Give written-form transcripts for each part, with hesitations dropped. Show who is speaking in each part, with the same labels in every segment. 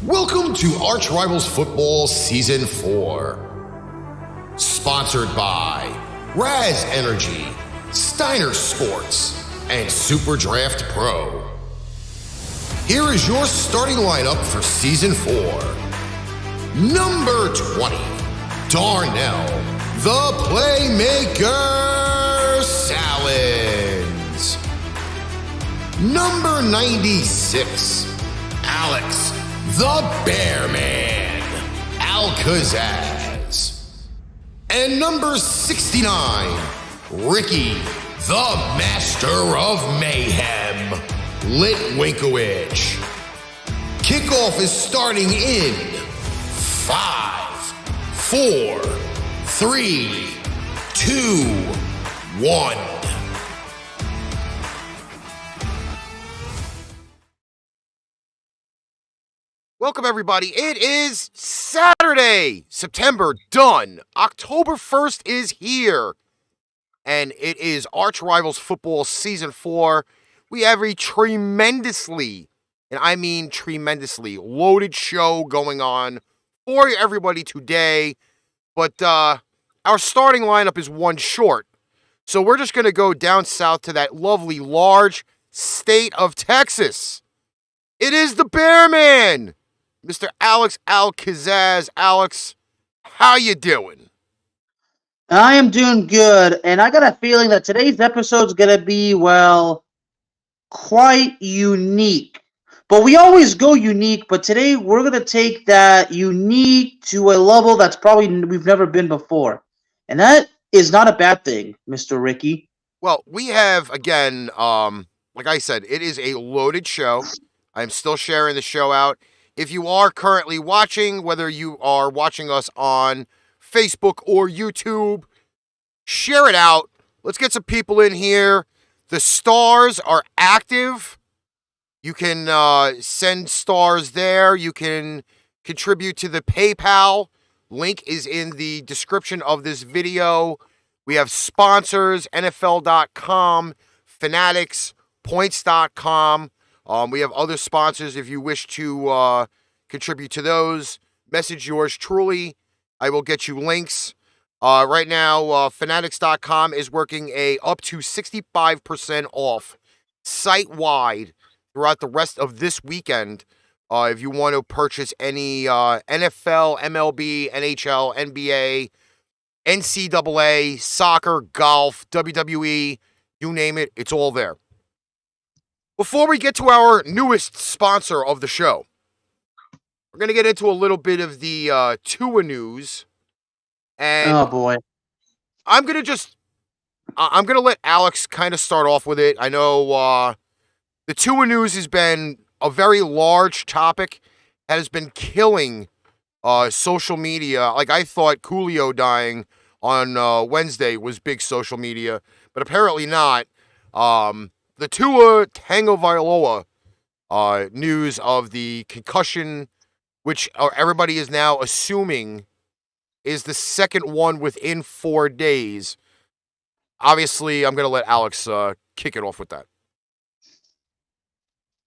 Speaker 1: Welcome to ArchRivals Football Season 4. Sponsored by Raz Energy, Steiner Sports, and Super Draft Pro. Here is your starting lineup for Season 4. Number 20, Darnell, the Playmaker, Sallins. Number 96, Alex, the Bearman, Kazzaz. And number 69, Ricky, the Master of Mayhem, Litwinkowich. Kickoff is starting in 5, 4, 3, 2, 1. Welcome, everybody. It is Saturday, September done. October 1st is here. And it is ArchRivals Football Season 4. We have a tremendously, and I mean tremendously, loaded show going on for everybody today. But our starting lineup is one short. So we're just going to go down south to that lovely, large state of Texas. It is the Bearman, Mr. Alex Kazzaz. Alex, how you doing?
Speaker 2: I am doing good, and I got a feeling that today's episode is going to be, well, quite unique. But we always go unique, but today we're going to take that unique to a level that's probably we've never been before. And that is not a bad thing, Mr. Ricky.
Speaker 1: Well, we have, again, like I said, it is a loaded show. I'm still sharing the show out. If you are currently watching, whether you are watching us on Facebook or YouTube, share it out. Let's get some people in here. The stars are active. You can send stars there. You can contribute to the PayPal. Link is in the description of this video. We have sponsors, NFL.com, Fanatics, Points.com. We have other sponsors if you wish to contribute to those. Message yours truly. I will get you links. Right now, Fanatics.com is working up to 65% off site-wide throughout the rest of this weekend. If you want to purchase any NFL, MLB, NHL, NBA, NCAA, soccer, golf, WWE, you name it, it's all there. Before we get to our newest sponsor of the show, we're going to get into a little bit of the Tua news. And
Speaker 2: oh, boy.
Speaker 1: I'm going to let Alex kind of start off with it. I know the Tua news has been a very large topic that has been killing social media. Like, I thought Coolio dying on Wednesday was big social media, but apparently not. The Tua Tagovailoa news of the concussion, which everybody is now assuming is the second one within 4 days. Obviously, I'm going to let Alex kick it off with that.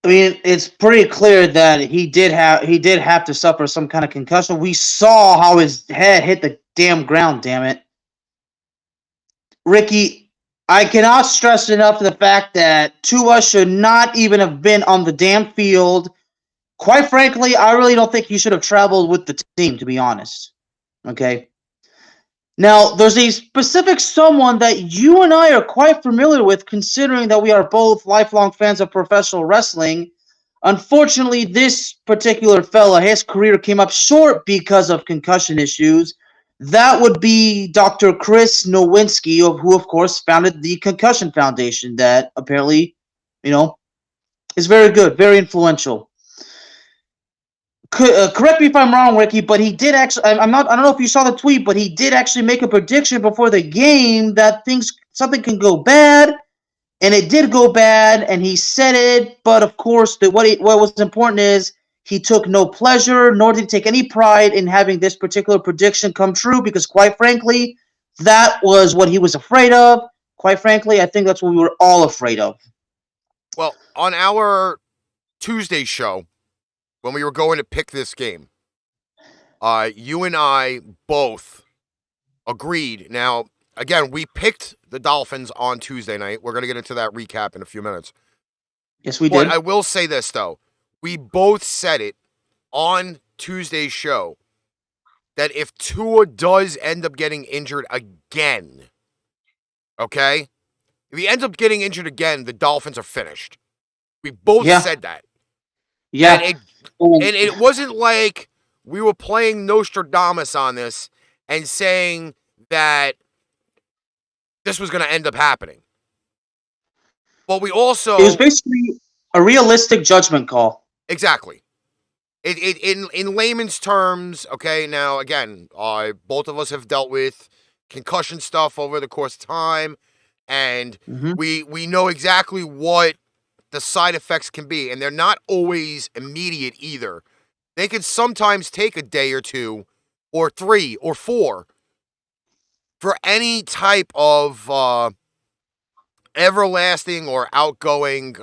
Speaker 2: I mean, it's pretty clear that he did have to suffer some kind of concussion. We saw how his head hit the damn ground, damn it. Ricky, I cannot stress enough the fact that Tua should not even have been on the damn field. Quite frankly, I really don't think he should have traveled with the team, to be honest. Okay? Now, there's a specific someone that you and I are quite familiar with, considering that we are both lifelong fans of professional wrestling. Unfortunately, this particular fella, his career came up short because of concussion issues. That would be Dr. Chris Nowinski, who, of course, founded the Concussion Foundation that apparently, is very good, very influential. Correct me if I'm wrong, Ricky, but he did actually, I don't know if you saw the tweet, but he did actually make a prediction before the game that something can go bad, and it did go bad, and he said it, but of course, what was important is he took no pleasure, nor did he take any pride in having this particular prediction come true, because quite frankly, that was what he was afraid of. Quite frankly, I think that's what we were all afraid of.
Speaker 1: Well, on our Tuesday show, when we were going to pick this game, you and I both agreed. Now, again, we picked the Dolphins on Tuesday night. We're going to get into that recap in a few minutes.
Speaker 2: Yes, we
Speaker 1: But
Speaker 2: did.
Speaker 1: I will say this, though. We both said it on Tuesday's show that if Tua does end up getting injured again, okay? If he ends up getting injured again, the Dolphins are finished. We both said that.
Speaker 2: Yeah.
Speaker 1: And it wasn't like we were playing Nostradamus on this and saying that this was going to end up happening. But we also...
Speaker 2: It was basically a realistic judgment call.
Speaker 1: Exactly. In layman's terms, okay, now, again, both of us have dealt with concussion stuff over the course of time, and we know exactly what the side effects can be, and they're not always immediate either. They can sometimes take a day or two, or 3 or 4, for any type of everlasting or outgoing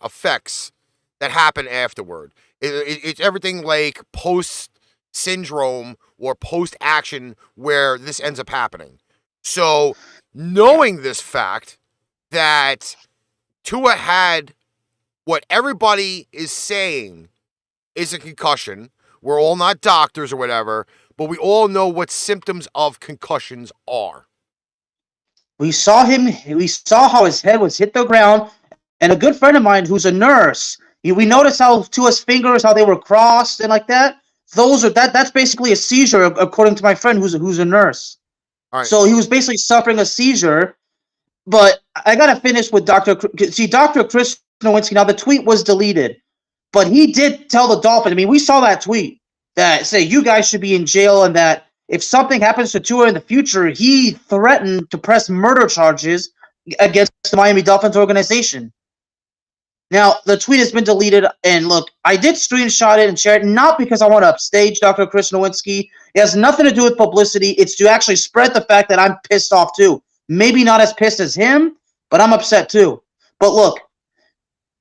Speaker 1: effects that happen afterward. It's everything like post-syndrome or post-action where this ends up happening. So, knowing this fact that Tua had what everybody is saying is a concussion, we're all not doctors or whatever, but we all know what symptoms of concussions are.
Speaker 2: We saw how his head was hit the ground, and a good friend of mine who's a nurse, we noticed how Tua's fingers, how they were crossed and like that. That's basically a seizure, according to my friend who's a nurse.
Speaker 1: All right.
Speaker 2: So he was basically suffering a seizure. But I gotta finish with Dr. Chris Nowinski. Now the tweet was deleted, but he did tell the Dolphins. I mean, we saw that tweet that say you guys should be in jail, and that if something happens to Tua in the future, he threatened to press murder charges against the Miami Dolphins organization. Now, the tweet has been deleted, and look, I did screenshot it and share it, not because I want to upstage Dr. Chris Nowinski. It has nothing to do with publicity. It's to actually spread the fact that I'm pissed off, too. Maybe not as pissed as him, but I'm upset, too. But look,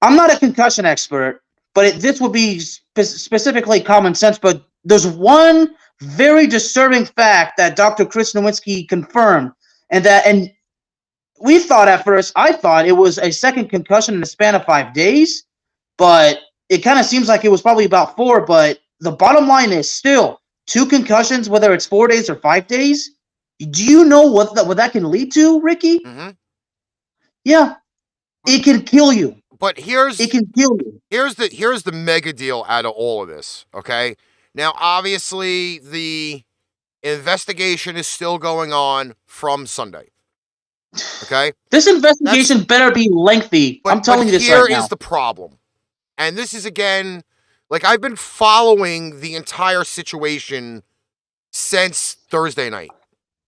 Speaker 2: I'm not a concussion expert, but this would be specifically common sense, but there's one very disturbing fact that Dr. Chris Nowinski confirmed, and we thought at first, I thought it was a second concussion in the span of 5 days, but it kind of seems like it was probably about 4, but the bottom line is still 2 concussions, whether it's 4 days or 5 days. Do you know what that can lead to, Ricky?
Speaker 1: Mm-hmm.
Speaker 2: Yeah. It can kill you.
Speaker 1: But
Speaker 2: it can kill you.
Speaker 1: Here's the mega deal out of all of this, okay? Now, obviously, the investigation is still going on from Sunday. Okay?
Speaker 2: This investigation better be lengthy. I'm telling you this right now.
Speaker 1: Here is the problem. And this is, again, like, I've been following the entire situation since Thursday night.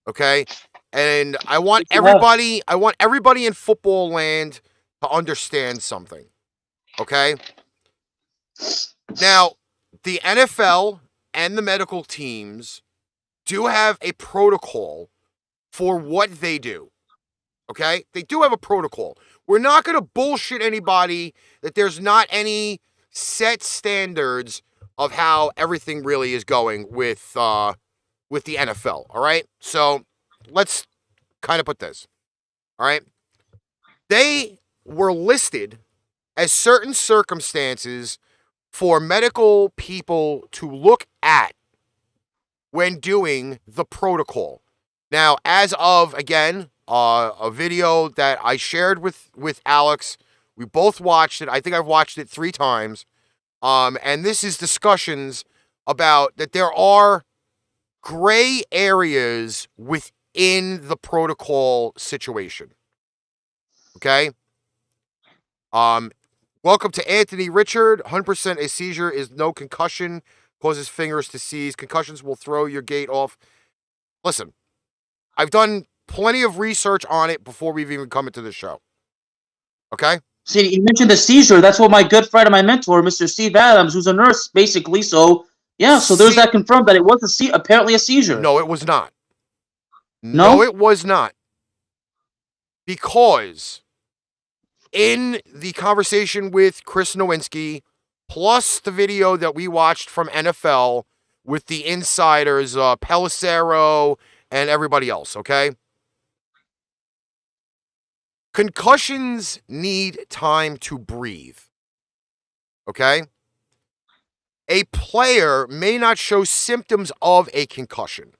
Speaker 1: Okay? And I want everybody in football land to understand something. Okay? Now, the NFL and the medical teams do have a protocol for what they do. Okay? They do have a protocol. We're not going to bullshit anybody that there's not any set standards of how everything really is going with the NFL. All right? So let's kind of put this. All right? They were listed as certain circumstances for medical people to look at when doing the protocol. Now, as of, again, a video that I shared with Alex, we both watched it. I think I've watched it 3 times. And this is discussions about that there are gray areas within the protocol situation. Okay? Welcome to Anthony Richard. 100% a seizure is no concussion. Causes fingers to seize. Concussions will throw your gait off. Listen, I've done plenty of research on it before we've even come into the show. Okay?
Speaker 2: See, you mentioned the seizure. That's what my good friend and my mentor, Mr. Steve Adams, who's a nurse, basically. So, yeah, so there's that confirmed that it was apparently a seizure.
Speaker 1: No, it was not.
Speaker 2: No,
Speaker 1: it was not. Because in the conversation with Chris Nowinski plus the video that we watched from NFL with the insiders, Pelissero and everybody else, okay? Concussions need time to breathe, okay? A player may not show symptoms of a concussion,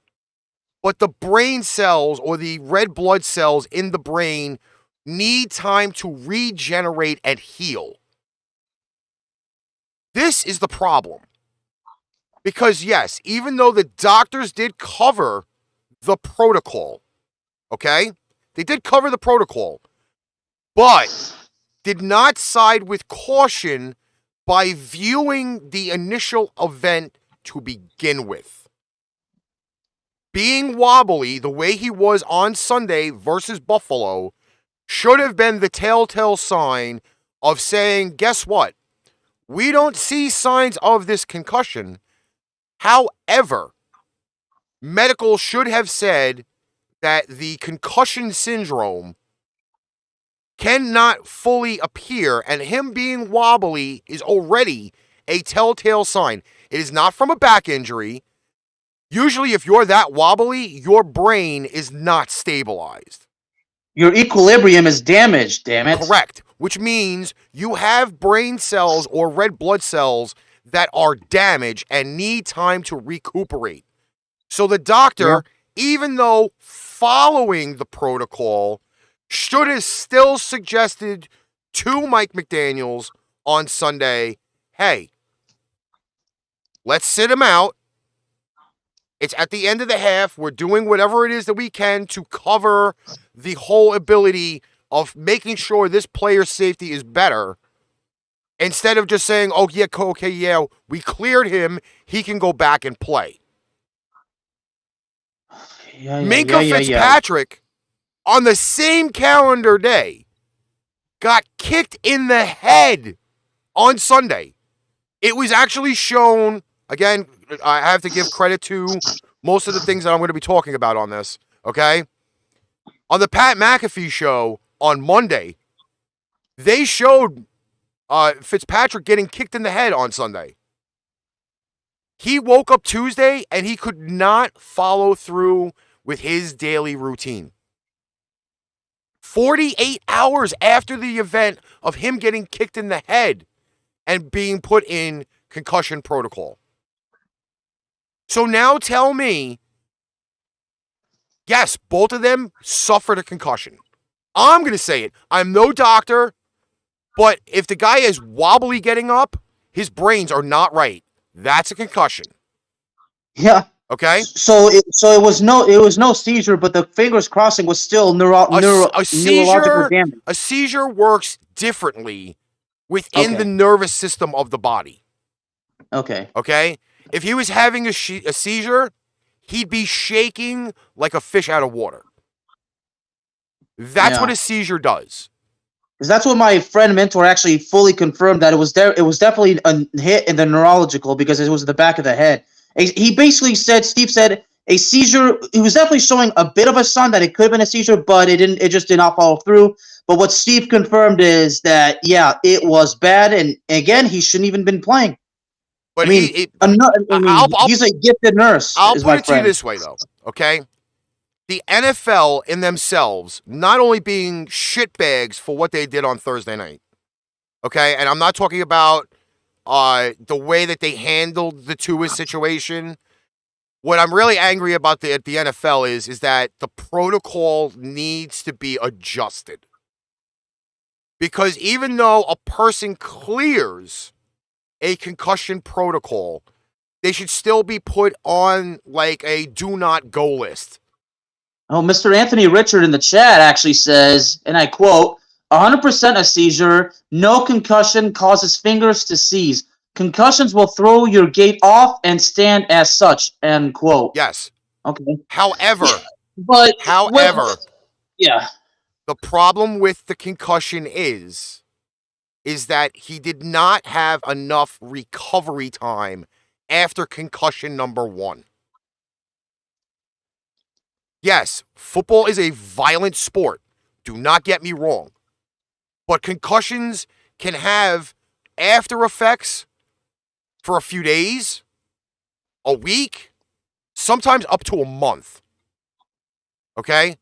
Speaker 1: but the brain cells or the red blood cells in the brain need time to regenerate and heal. This is the problem. Because yes, even though the doctors did cover the protocol, okay? They did cover the protocol, but did not side with caution by viewing the initial event to begin with. Being wobbly the way he was on Sunday versus Buffalo should have been the telltale sign of saying, guess what? We don't see signs of this concussion. However, medical should have said that the concussion syndrome cannot fully appear, and him being wobbly is already a telltale sign. It is not from a back injury. Usually, if you're that wobbly, your brain is not stabilized.
Speaker 2: Your equilibrium is damaged, damn it.
Speaker 1: Correct. Which means you have brain cells or red blood cells that are damaged and need time to recuperate. So the doctor, even though following the protocol, should have still suggested to Mike McDaniels on Sunday, hey, let's sit him out. It's at the end of the half. We're doing whatever it is that we can to cover the whole ability of making sure this player's safety is better. Instead of just saying, oh, yeah, okay, yeah, we cleared him. He can go back and play. Minka Fitzpatrick, on the same calendar day, got kicked in the head on Sunday. It was actually shown, again, I have to give credit to most of the things that I'm going to be talking about on this, okay? On the Pat McAfee show on Monday, they showed Fitzpatrick getting kicked in the head on Sunday. He woke up Tuesday and he could not follow through with his daily routine. 48 hours after the event of him getting kicked in the head and being put in concussion protocol. So now tell me, yes, both of them suffered a concussion. I'm going to say it. I'm no doctor, but if the guy is wobbly getting up, his brains are not right. That's a concussion.
Speaker 2: Yeah.
Speaker 1: Okay?
Speaker 2: So it was no seizure, but the fingers crossing was still neurological damage.
Speaker 1: A seizure works differently within the nervous system of the body.
Speaker 2: Okay.
Speaker 1: Okay? If he was having a seizure, he'd be shaking like a fish out of water. That's what a seizure does.
Speaker 2: Because that's what my friend mentor actually fully confirmed, that it was there. It was definitely a hit in the neurological because it was the back of the head. He basically said, Steve said, a seizure. He was definitely showing a bit of a sign that it could have been a seizure, but it didn't. It just did not follow through. But what Steve confirmed is that it was bad, and again, he shouldn't even been playing.
Speaker 1: But
Speaker 2: he's a gifted nurse.
Speaker 1: I'll put it to you this way, though. Okay. The NFL in themselves, not only being shitbags for what they did on Thursday night, okay, and I'm not talking about the way that they handled the Tua situation. What I'm really angry about the NFL is that the protocol needs to be adjusted. Because even though a person clears a concussion protocol, they should still be put on like a do not go list.
Speaker 2: Oh, Mr. Anthony Richard in the chat actually says, and I quote, 100% a seizure, no concussion causes fingers to seize. Concussions will throw your gait off and stand as such, end quote.
Speaker 1: Yes.
Speaker 2: Okay.
Speaker 1: However,
Speaker 2: the
Speaker 1: problem with the concussion is that he did not have enough recovery time after concussion number 1. Yes, football is a violent sport. Do not get me wrong. But concussions can have after effects for a few days, a week, sometimes up to a month. Okay?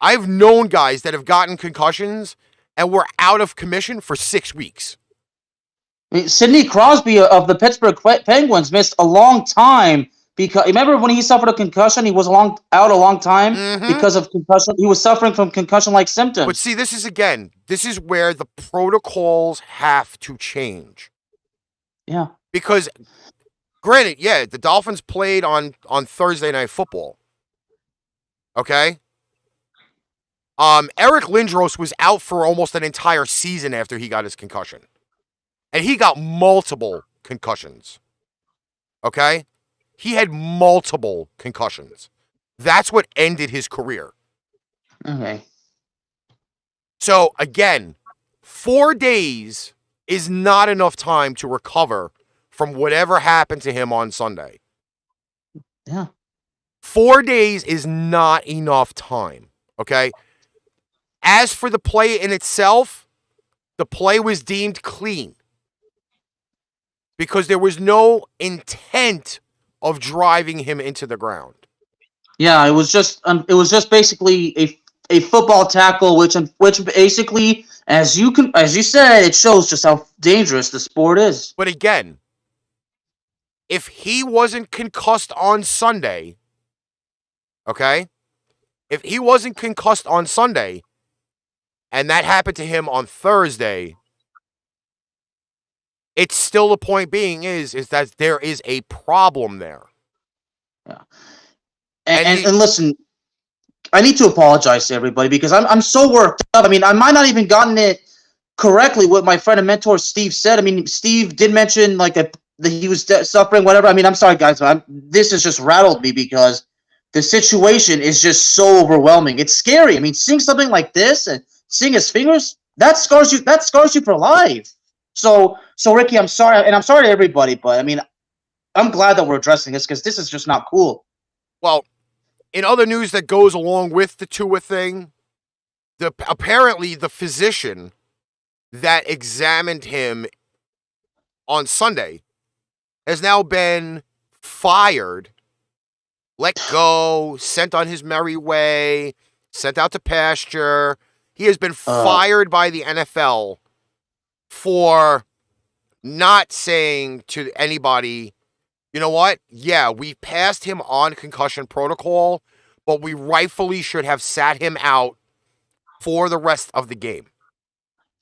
Speaker 1: I've known guys that have gotten concussions and were out of commission for 6 weeks.
Speaker 2: I mean, Sidney Crosby of the Pittsburgh Penguins missed a long time because remember when he suffered a concussion, he was out a long time because of concussion. He was suffering from concussion-like symptoms.
Speaker 1: But see, this is where the protocols have to change.
Speaker 2: Yeah.
Speaker 1: Because, granted, yeah, the Dolphins played on Thursday Night Football. Okay? Eric Lindros was out for almost an entire season after he got his concussion. And he got multiple concussions. Okay? He had multiple concussions. That's what ended his career.
Speaker 2: Okay.
Speaker 1: So, again, 4 days is not enough time to recover from whatever happened to him on Sunday.
Speaker 2: Yeah.
Speaker 1: 4 days is not enough time. Okay? As for the play in itself, the play was deemed clean because there was no intent of driving him into the ground.
Speaker 2: Yeah, it was just basically a football tackle, which basically, as you said, it shows just how dangerous the sport is.
Speaker 1: But again, if he wasn't concussed on Sunday, okay, if he wasn't concussed on Sunday, and that happened to him on Thursday, it's still the point being is that there is a problem there.
Speaker 2: Yeah. And listen, I need to apologize to everybody because I'm so worked up. I mean, I might not even gotten it correctly what my friend and mentor Steve said. I mean, Steve did mention that he was suffering, whatever. I mean, I'm sorry, guys, but this has just rattled me because the situation is just so overwhelming. It's scary. I mean, seeing something like this and seeing his fingers, that scars you for life. So Ricky, I'm sorry, and I'm sorry to everybody, but I mean, I'm glad that we're addressing this because this is just not cool.
Speaker 1: Well, in other news that goes along with the Tua thing, apparently the physician that examined him on Sunday has now been fired, let go, sent on his merry way, sent out to pasture. He has been fired by the NFL for not saying to anybody, you know what? Yeah, we passed him on concussion protocol, but we rightfully should have sat him out for the rest of the game.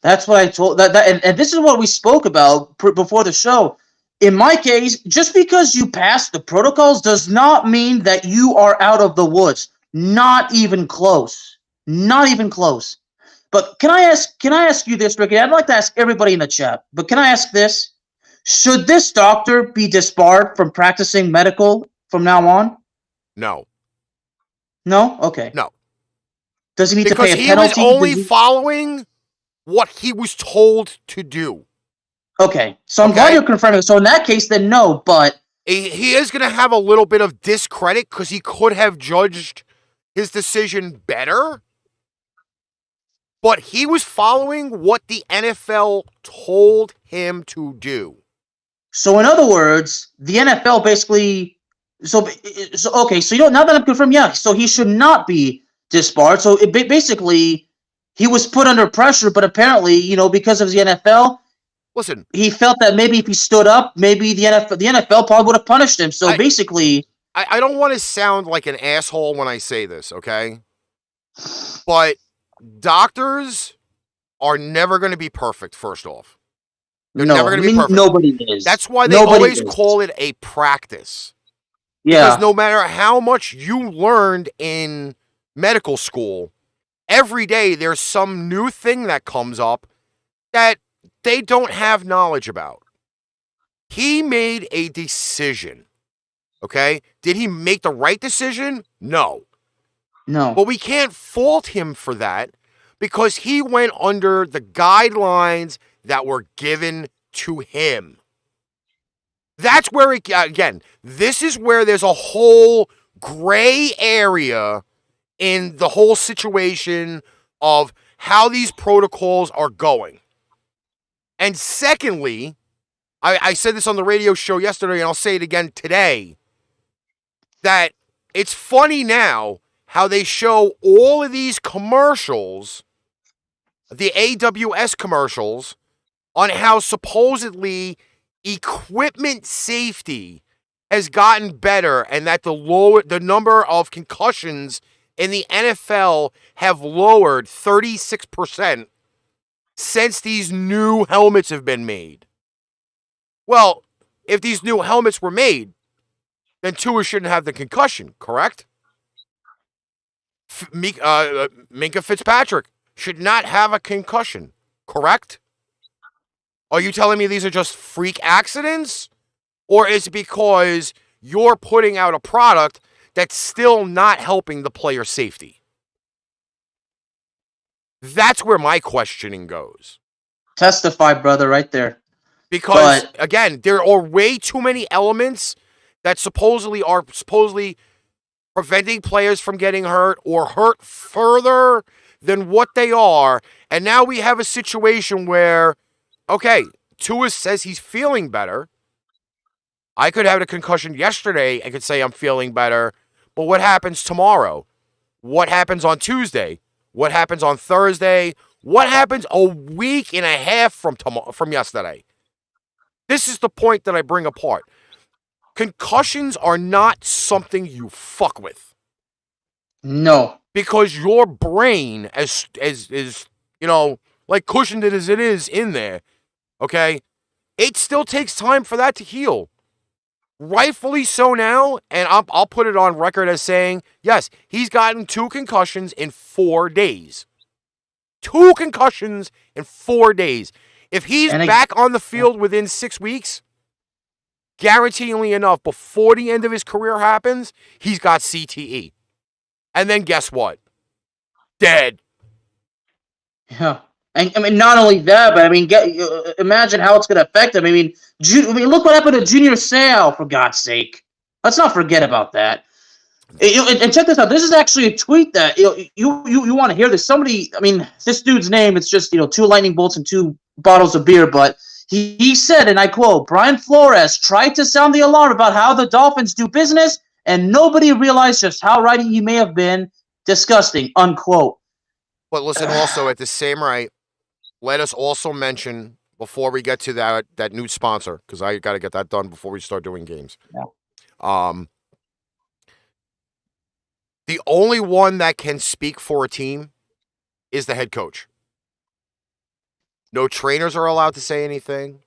Speaker 2: That's what I told and this is what we spoke about before the show. In my case, just because you passed the protocols does not mean that you are out of the woods. Not even close. Not even close. But can I ask you this, Ricky? I'd like to ask everybody in the chat, but can I ask this? Should this doctor be disbarred from practicing medical from now on?
Speaker 1: No.
Speaker 2: No? Okay.
Speaker 1: No.
Speaker 2: Does he need to pay a penalty?
Speaker 1: Because he was only following what he was told to do.
Speaker 2: Okay. So I'm glad you're confirming. So in that case, then no, but...
Speaker 1: He is going to have a little bit of discredit because he could have judged his decision better. But he was following what the NFL told him to do.
Speaker 2: So in other words, the NFL basically... So now that I'm confirmed, yeah, so he should not be disbarred. So basically, he was put under pressure, but apparently, because of the NFL...
Speaker 1: Listen,
Speaker 2: he felt that maybe if he stood up, maybe the NFL probably would have punished him. So basically...
Speaker 1: I don't want to sound like an asshole when I say this, okay? But doctors are never going to be perfect, first off. They're never going to be perfect.
Speaker 2: Nobody is.
Speaker 1: That's why they always call it a practice.
Speaker 2: Yeah.
Speaker 1: Because no matter how much you learned in medical school, every day there's some new thing that comes up that they don't have knowledge about. He made a decision. Okay? Did he make the right decision? No.
Speaker 2: No.
Speaker 1: But we can't fault him for that because he went under the guidelines that were given to him. That's where, again, this is where there's a whole gray area in the whole situation of how these protocols are going. And secondly, I said this on the radio show yesterday, and I'll say it again today, that it's funny now how they show all of these commercials, the AWS commercials, on how supposedly equipment safety has gotten better and that the number of concussions in the NFL have lowered 36% since these new helmets have been made. Well, if these new helmets were made, then Tua shouldn't have the concussion, correct? Minka Fitzpatrick should not have a concussion, correct? Are you telling me these are just freak accidents? Or is it because you're putting out a product that's still not helping the player's safety? That's where my questioning goes.
Speaker 2: Testify, brother, right there.
Speaker 1: Because, again, there are way too many elements that supposedly preventing players from getting hurt or hurt further than what they are. And now we have a situation where, okay, Tua says he's feeling better. I could have a concussion yesterday and could say I'm feeling better. But what happens tomorrow? What happens on Tuesday? What happens on Thursday? What happens a week and a half from yesterday? This is the point that I bring apart. Concussions are not something you fuck with.
Speaker 2: No.
Speaker 1: Because your brain, as like cushioned as it is in there, okay, it still takes time for that to heal. Rightfully so now, and I'll put it on record as saying, yes, he's gotten 2 concussions in 4 days. 2 concussions in 4 days. If he's back on the field within 6 weeks, guaranteeingly enough, before the end of his career happens, he's got CTE. And then guess what? Dead.
Speaker 2: Yeah. And I mean, not only that, but I mean, imagine how it's going to affect him. I mean, look what happened to Junior Seau, for God's sake. Let's not forget about that. And check this out. This is actually a tweet that you want to hear this. Somebody, I mean, this dude's name, it's just 2 lightning bolts and 2 bottles of beer, but he said, and I quote, Brian Flores tried to sound the alarm about how the Dolphins do business, and nobody realized just how right he may have been. Disgusting, unquote.
Speaker 1: But listen, also at the same right, let us also mention, before we get to that new sponsor, because I got to get that done before we start doing games.
Speaker 2: Yeah.
Speaker 1: The only one that can speak for a team is the head coach. No trainers are allowed to say anything.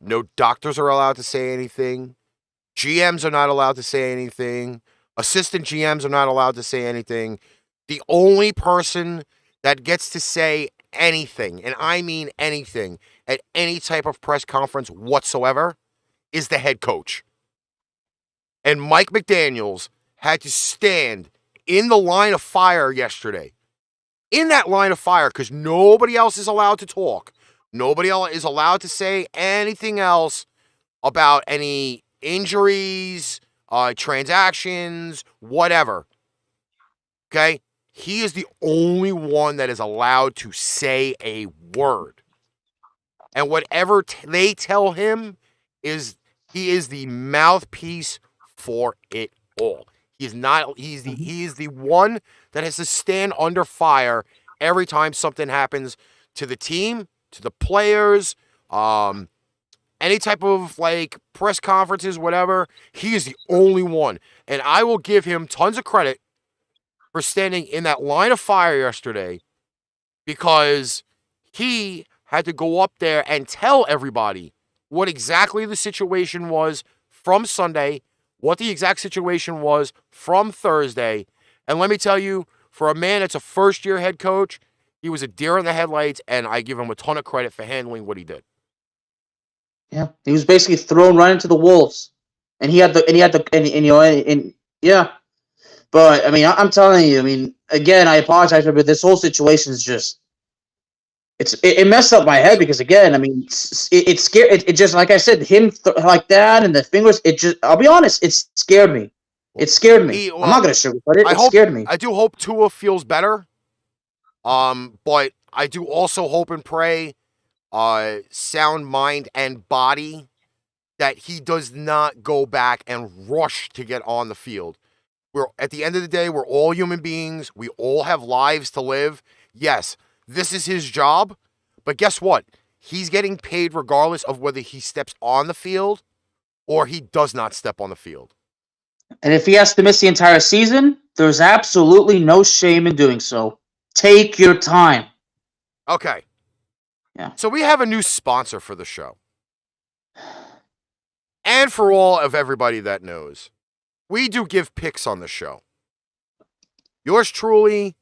Speaker 1: No doctors are allowed to say anything. GMs are not allowed to say anything. Assistant GMs are not allowed to say anything. The only person that gets to say anything, and I mean anything, at any type of press conference whatsoever, is the head coach. And Mike McDaniels had to stand in the line of fire yesterday. In that line of fire, because nobody else is allowed to talk. Nobody else is allowed to say anything else about any injuries, transactions, whatever. Okay? He is the only one that is allowed to say a word. And whatever they tell him is he is the mouthpiece for it all. He is the one that has to stand under fire every time something happens to the team, to the players, any type of press conferences, whatever. He is the only one. And I will give him tons of credit for standing in that line of fire yesterday, because he had to go up there and tell everybody what exactly the situation was from Sunday, what the exact situation was from Thursday. And let me tell you, for a man that's a first-year head coach, he was a deer in the headlights, and I give him a ton of credit for handling what he did.
Speaker 2: Yeah, he was basically thrown right into the wolves, and yeah. But I mean, I'm telling you, I mean, again, I apologize, but this whole situation is just it messed up my head, because again, I mean, it scared. It just, like I said, him like that and the fingers. It just, I'll be honest, it scared me. It scared me. I'm not gonna sugarcoat it. It scared me.
Speaker 1: I do hope Tua feels better. But I do also hope and pray sound mind and body that he does not go back and rush to get on the field. We're at the end of the day, we're all human beings. We all have lives to live. Yes, this is his job, but guess what? He's getting paid regardless of whether he steps on the field or he does not step on the field.
Speaker 2: And if he has to miss the entire season, there's absolutely no shame in doing so. Take your time.
Speaker 1: Okay.
Speaker 2: Yeah.
Speaker 1: So we have a new sponsor for the show. And for all of everybody that knows, we do give picks on the show. Yours truly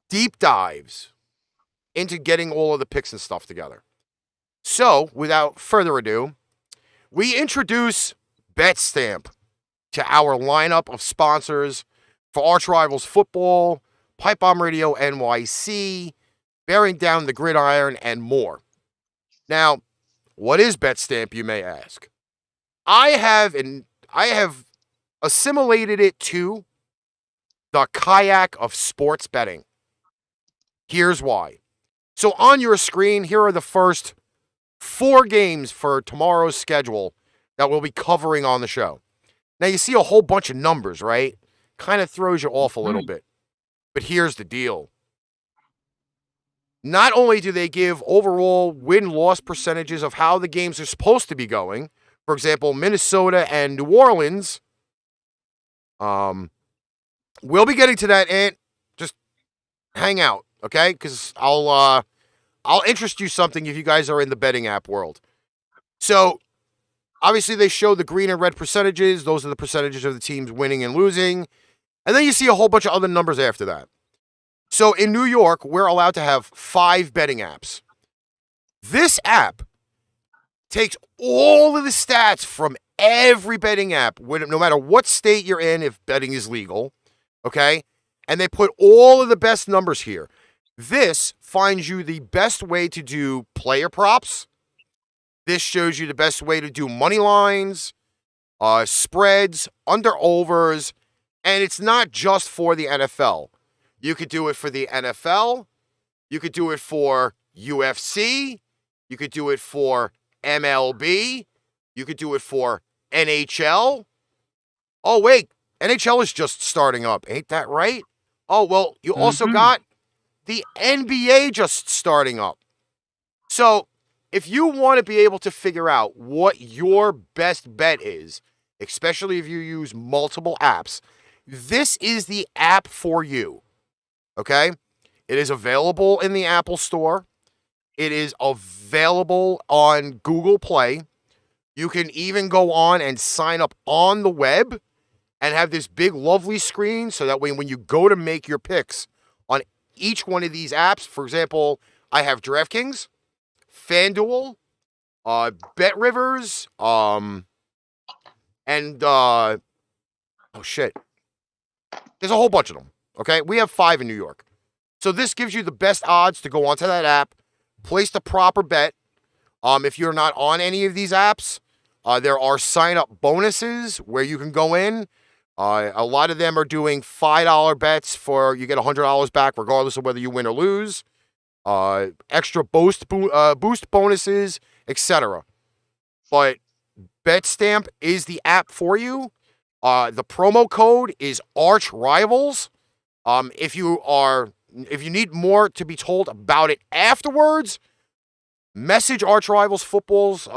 Speaker 1: deep dives into getting all of the picks and stuff together. So, without further ado, we introduce Betstamp to our lineup of sponsors for ArchRivals Football, Pipe Bomb Radio NYC, Bearing Down the Gridiron, and more. Now, what is Betstamp, you may ask? I have assimilated it to the kayak of sports betting. Here's why. So on your screen, here are the first 4 games for tomorrow's schedule that we'll be covering on the show. Now, you see a whole bunch of numbers, right? Kind of throws you off a little bit. But here's the deal. Not only do they give overall win-loss percentages of how the games are supposed to be going, for example, Minnesota and New Orleans, we'll be getting to that, Ant. Just hang out, okay? Because I'll interest you something if you guys are in the betting app world. So, obviously, they show the green and red percentages. Those are the percentages of the teams winning and losing. And then you see a whole bunch of other numbers after that. So, in New York, we're allowed to have 5 betting apps. This app takes all of the stats from every betting app, no matter what state you're in, if betting is legal, okay? And they put all of the best numbers here. This finds you the best way to do player props. This shows you the best way to do money lines, spreads, under-overs, and it's not just for the NFL. You could do it for the NFL. You could do it for UFC. You could do it for MLB. You could do it for NHL. Oh, wait. NHL is just starting up. Ain't that right? Oh, well, you also got the NBA just starting up. So, if you want to be able to figure out what your best bet is, especially if you use multiple apps, this is the app for you. Okay? It is available in the Apple Store. It is available on Google Play. You can even go on and sign up on the web and have this big, lovely screen so that way when you go to make your picks on each one of these apps, for example, I have DraftKings, FanDuel, BetRivers, and oh shit. There's a whole bunch of them. Okay? We have 5 in New York. So this gives you the best odds to go onto that app, place the proper bet. If you're not on any of these apps, there are sign-up bonuses where you can go in. A lot of them are doing $5 bets for you get $100 back regardless of whether you win or lose. Extra boost bonuses, etc. But Betstamp is the app for you. The promo code is ArchRivals. If you need more to be told about it afterwards, message ArchRivals Football's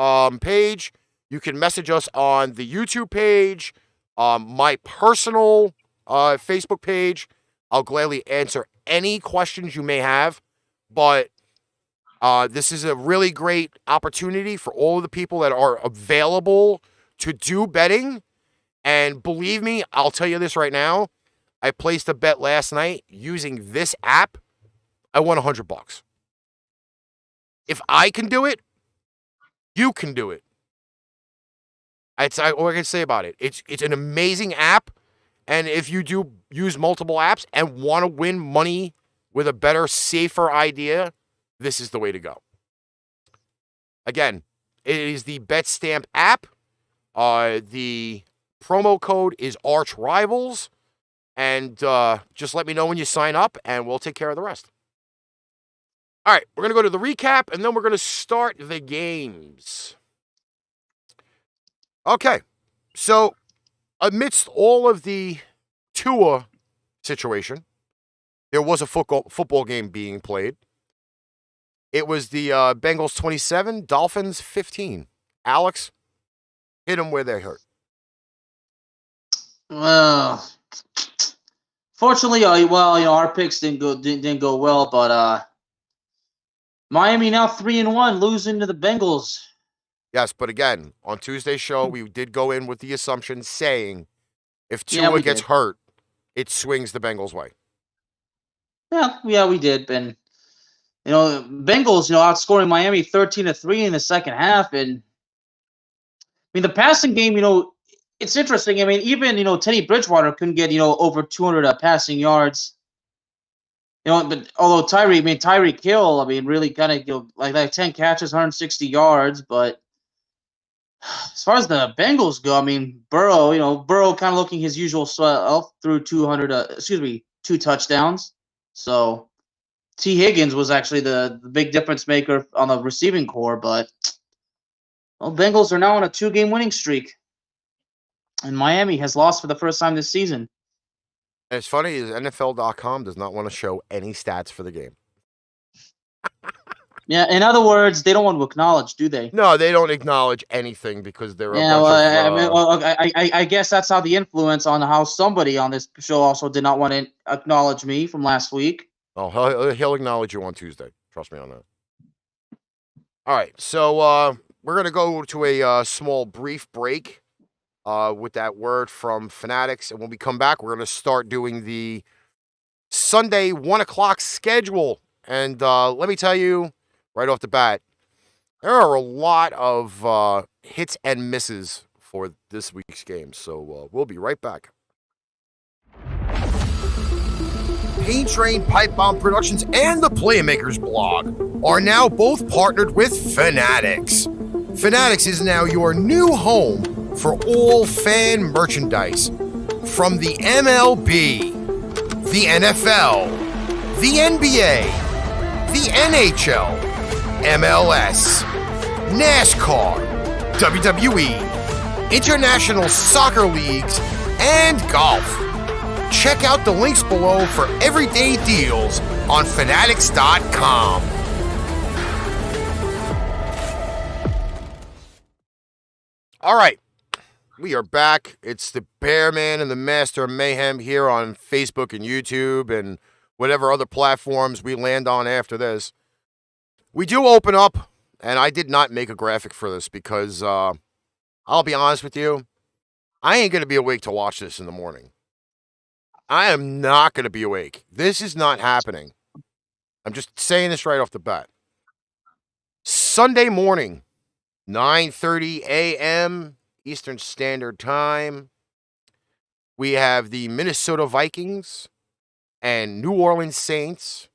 Speaker 1: page. You can message us on the YouTube page, my personal Facebook page. I'll gladly answer any questions you may have. But this is a really great opportunity for all of the people that are available to do betting. And believe me, I'll tell you this right now. I placed a bet last night using this app. I won $100. If I can do it, you can do it. That's all I can say about it. It's an amazing app. And if you do use multiple apps and want to win money with a better, safer idea, this is the way to go. Again, it is the Betstamp app. The promo code is ArchRivals. And just let me know when you sign up, and we'll take care of the rest. All right, we're going to go to the recap, and then we're going to start the games. Okay, so amidst all of the Tua situation, there was a football game being played. It was the Bengals 27, Dolphins 15. Alex, hit them where they hurt.
Speaker 2: Well, fortunately, our picks didn't go well, but Miami now 3-1, losing to the Bengals.
Speaker 1: Yes, but again, on Tuesday's show, we did go in with the assumption saying if Tua gets hurt, it swings the Bengals' way.
Speaker 2: Yeah, we did. And, Bengals, outscoring Miami 13-3 in the second half. And, the passing game, it's interesting. Even, Teddy Bridgewater couldn't get, over 200 passing yards. But although Tyreek Hill, really kind of, like 10 catches, 160 yards. But as far as the Bengals go, Burrow kind of looking his usual self through 2 touchdowns. So T. Higgins was actually the big difference maker on the receiving core. But Bengals are now on a 2-game winning streak. And Miami has lost for the first time this season.
Speaker 1: And it's funny is NFL.com does not want to show any stats for the game.
Speaker 2: Yeah, in other words, they don't want to acknowledge, do they?
Speaker 1: No, they don't acknowledge anything because they're
Speaker 2: I guess that's how the influence on how somebody on this show also did not want to acknowledge me from last week.
Speaker 1: Oh, he'll acknowledge you on Tuesday. Trust me on that. All right, so we're going to go to a small brief break with that word from Fanatics. And when we come back, we're going to start doing the Sunday 1 o'clock schedule. And let me tell you, right off the bat, there are a lot of hits and misses for this week's game. So we'll be right back. Paint Train Pipe Bomb Productions and the Playmakers blog are now both partnered with Fanatics. Fanatics is now your new home for all fan merchandise. From the MLB, the NFL, the NBA, the NHL, MLS, NASCAR, WWE, International Soccer Leagues, and golf. Check out the links below for everyday deals on Fanatics.com. All right, we are back. It's the Bearman and the Master of Mayhem here on Facebook and YouTube and whatever other platforms we land on after this. We do open up, and I did not make a graphic for this because I'll be honest with you, I ain't going to be awake to watch this in the morning. I am not going to be awake. This is not happening. I'm just saying this right off the bat. Sunday morning, 9:30 a.m. Eastern Standard Time, we have the Minnesota Vikings and New Orleans Saints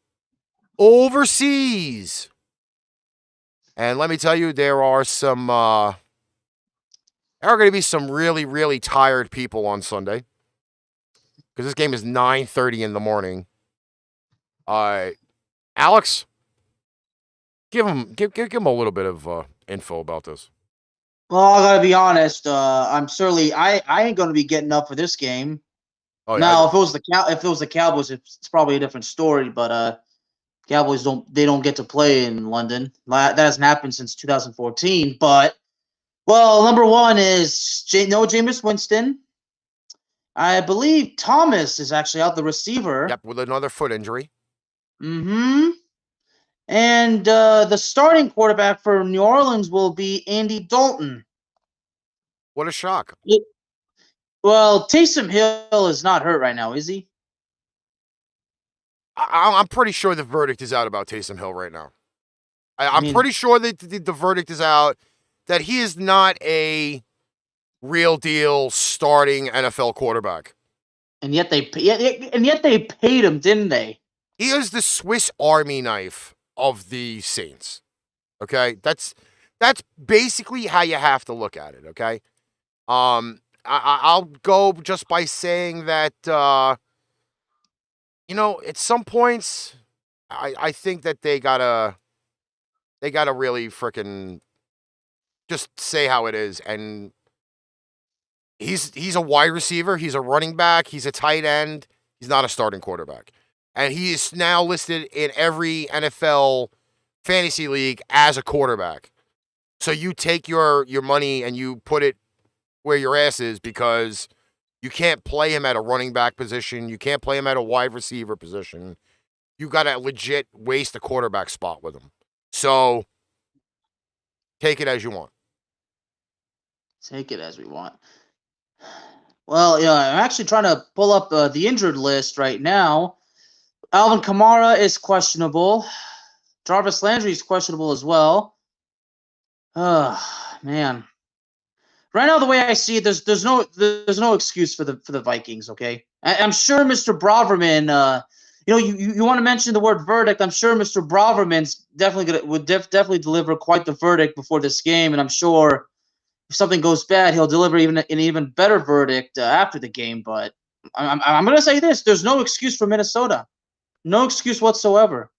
Speaker 1: overseas. And let me tell you, there are going to be some really, really tired people on Sunday. Because this game is 9:30 in the morning. Alex, give him a little bit of info about this.
Speaker 2: Well, I gotta be honest. I ain't gonna be getting up for this game. Oh, yeah, now, if it was the Cowboys, it's probably a different story. But Cowboys don't get to play in London. That hasn't happened since 2014. But number one is no Jameis Winston. I believe Thomas is actually out, the receiver.
Speaker 1: Yep, with another foot injury.
Speaker 2: Mm-hmm. And the starting quarterback for New Orleans will be Andy Dalton.
Speaker 1: What a shock.
Speaker 2: Taysom Hill is not hurt right now, is he?
Speaker 1: I'm pretty sure the verdict is out about Taysom Hill right now. I'm pretty sure that the verdict is out that he is not a real deal starting NFL quarterback.
Speaker 2: And yet they paid him, didn't they?
Speaker 1: He is the Swiss Army knife of the Saints. Okay? That's basically how you have to look at it, okay? I'll go just by saying that at some points I think that they gotta really freaking just say how it is. And he's a wide receiver, he's a running back, he's a tight end, he's not a starting quarterback. And he is now listed in every NFL fantasy league as a quarterback. So you take your money and you put it where your ass is, because you can't play him at a running back position, you can't play him at a wide receiver position. You got to legit waste a quarterback spot with him. So take it as you want.
Speaker 2: Take it as we want. Well, yeah, I'm actually trying to pull up the injured list right now. Alvin Kamara is questionable. Jarvis Landry is questionable as well. Man. Right now, the way I see it, there's no excuse for the Vikings. Okay, I'm sure Mr. Braverman. You want to mention the word verdict? I'm sure Mr. Braverman's would definitely deliver quite the verdict before this game, and I'm sure if something goes bad, he'll deliver an even better verdict after the game. But I'm going to say this: there's no excuse for Minnesota, no excuse whatsoever.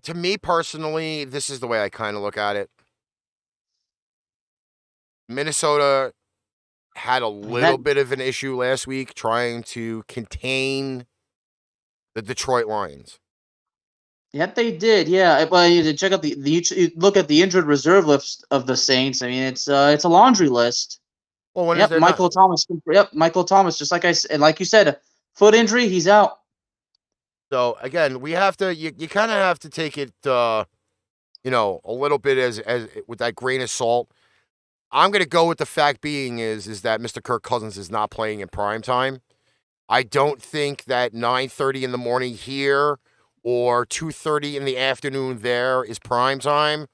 Speaker 1: To me personally, this is the way I kind of look at it. Minnesota had a little bit of an issue last week trying to contain the Detroit Lions.
Speaker 2: Yep, they did. Yeah, well, you check out you look at the injured reserve list of the Saints. I mean, it's a laundry list.
Speaker 1: Well,
Speaker 2: yep, Michael Thomas. Yep, Michael Thomas. Just like like you said, foot injury, he's out.
Speaker 1: So again, we have to. You kind of have to take it, a little bit as with that grain of salt. I'm going to go with the fact being is that Mr. Kirk Cousins is not playing in prime time. I don't think that 9:30 in the morning here or 2:30 in the afternoon there is prime time.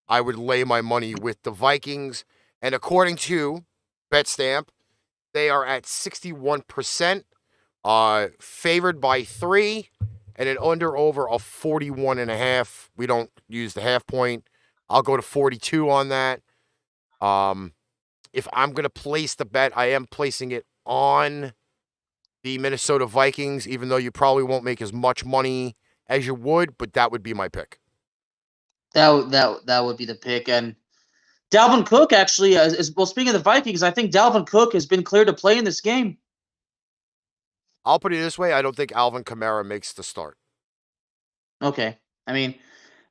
Speaker 1: I would lay my money with the Vikings. And according to Betstamp, they are at 61%, favored by 3, and an under-over of 41.5. We don't use the half point. I'll go to 42 on that. If I'm going to place the bet, I am placing it on the Minnesota Vikings, even though you probably won't make as much money as you would, but that would be my pick.
Speaker 2: That would be the pick. And Dalvin Cook actually, well, speaking of the Vikings, I think Dalvin Cook has been cleared to play in this game.
Speaker 1: I'll put it this way. I don't think Alvin Kamara makes the start.
Speaker 2: Okay. I mean,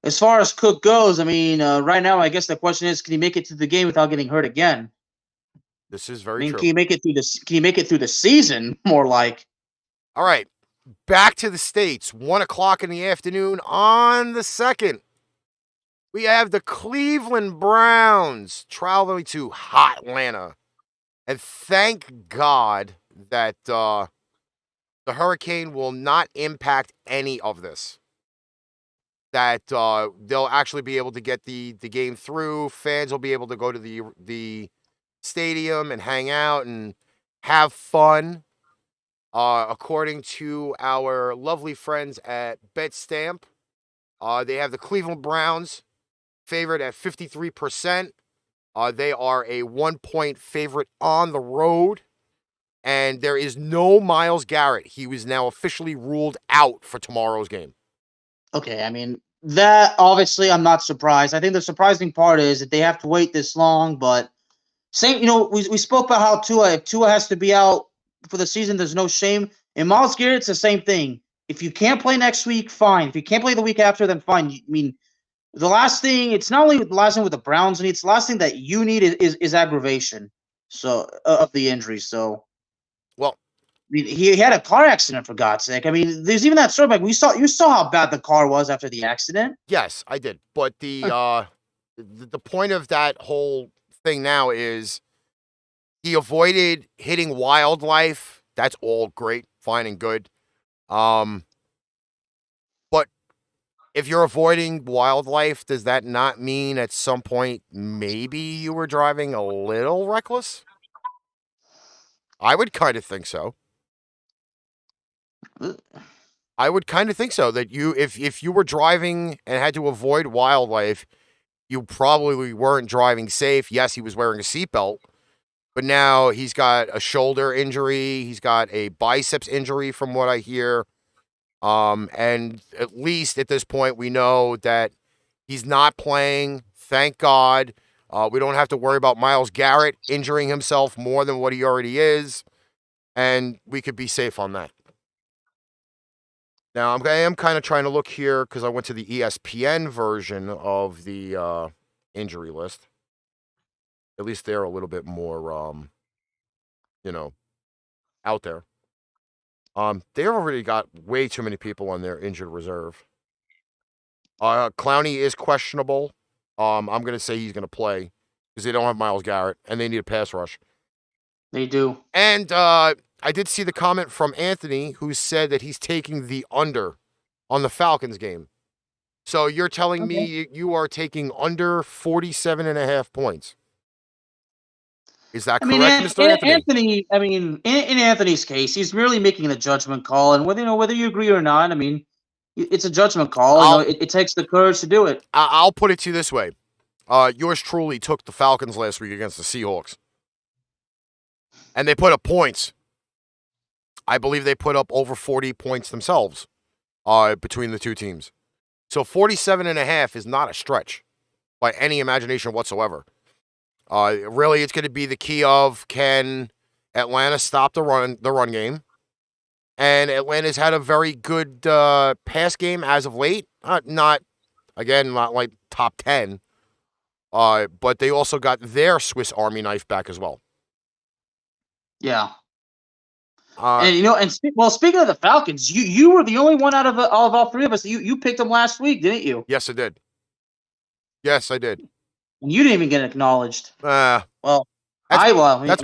Speaker 2: as far as Cook goes, I mean, right now, I guess the question is, can he make it to the game without getting hurt again?
Speaker 1: This is very true.
Speaker 2: Can he make it through the season? More like.
Speaker 1: All right, back to the States. 1:00 in the afternoon on the 2nd. We have the Cleveland Browns traveling to hot Atlanta, and thank God that the hurricane will not impact any of this. That they'll actually be able to get the game through. Fans will be able to go to the stadium and hang out and have fun. According to our lovely friends at Betstamp, they have the Cleveland Browns favored at 53%. They are a 1-point favorite on the road. And there is no Myles Garrett. He was now officially ruled out for tomorrow's game. Okay,
Speaker 2: I mean, that obviously I'm not surprised. I think the surprising part is that they have to wait this long, but we spoke about how if Tua has to be out for the season, there's no shame. And Myles Garrett's the same thing. If you can't play next week, fine. If you can't play the week after, then fine. I mean, the last thing, it's not only the last thing with the Browns, and it's the last thing that you need is aggravation of the injury. So,
Speaker 1: well,
Speaker 2: I mean, he had a car accident, for God's sake. I mean, there's even that story. Like you saw how bad the car was after the accident.
Speaker 1: Yes, I did. But the point of that whole thing now is he avoided hitting wildlife. That's all great, fine and good. But if you're avoiding wildlife, does that not mean at some point maybe you were driving a little reckless? I would kind of think so. I would kind of think so, that if you were driving and had to avoid wildlife, you probably weren't driving safe. Yes, he was wearing a seatbelt, but now he's got a shoulder injury. He's got a biceps injury from what I hear. And at least at this point, we know that he's not playing. Thank God. We don't have to worry about Myles Garrett injuring himself more than what he already is. And we could be safe on that. Now, I am kind of trying to look here because I went to the ESPN version of the injury list. At least they're a little bit more, out there. They've already got way too many people on their injured reserve. Clowney is questionable. I'm going to say he's going to play because they don't have Myles Garrett and they need a pass rush.
Speaker 2: They do.
Speaker 1: And I did see the comment from Anthony who said that he's taking the under on the Falcons game. So you're telling me you are taking under 47.5 points. Is that correct, Mr. Anthony?
Speaker 2: In Anthony's case, he's really making a judgment call, and whether you agree or not, it's a judgment call. It takes the courage to do it.
Speaker 1: I'll put it to you this way: yours truly took the Falcons last week against the Seahawks, and they put up points. I believe they put up over 40 points themselves between the two teams. So 47.5 is not a stretch by any imagination whatsoever. Really, it's going to be the key of can Atlanta stop the run game, and Atlanta's had a very good pass game as of late. Not like top 10, but they also got their Swiss Army knife back as well.
Speaker 2: Yeah. Speaking of the Falcons, you were the only one out of all three of us. You picked them last week, didn't you?
Speaker 1: Yes, I did. Yes, I did.
Speaker 2: And you didn't even get acknowledged.
Speaker 1: That's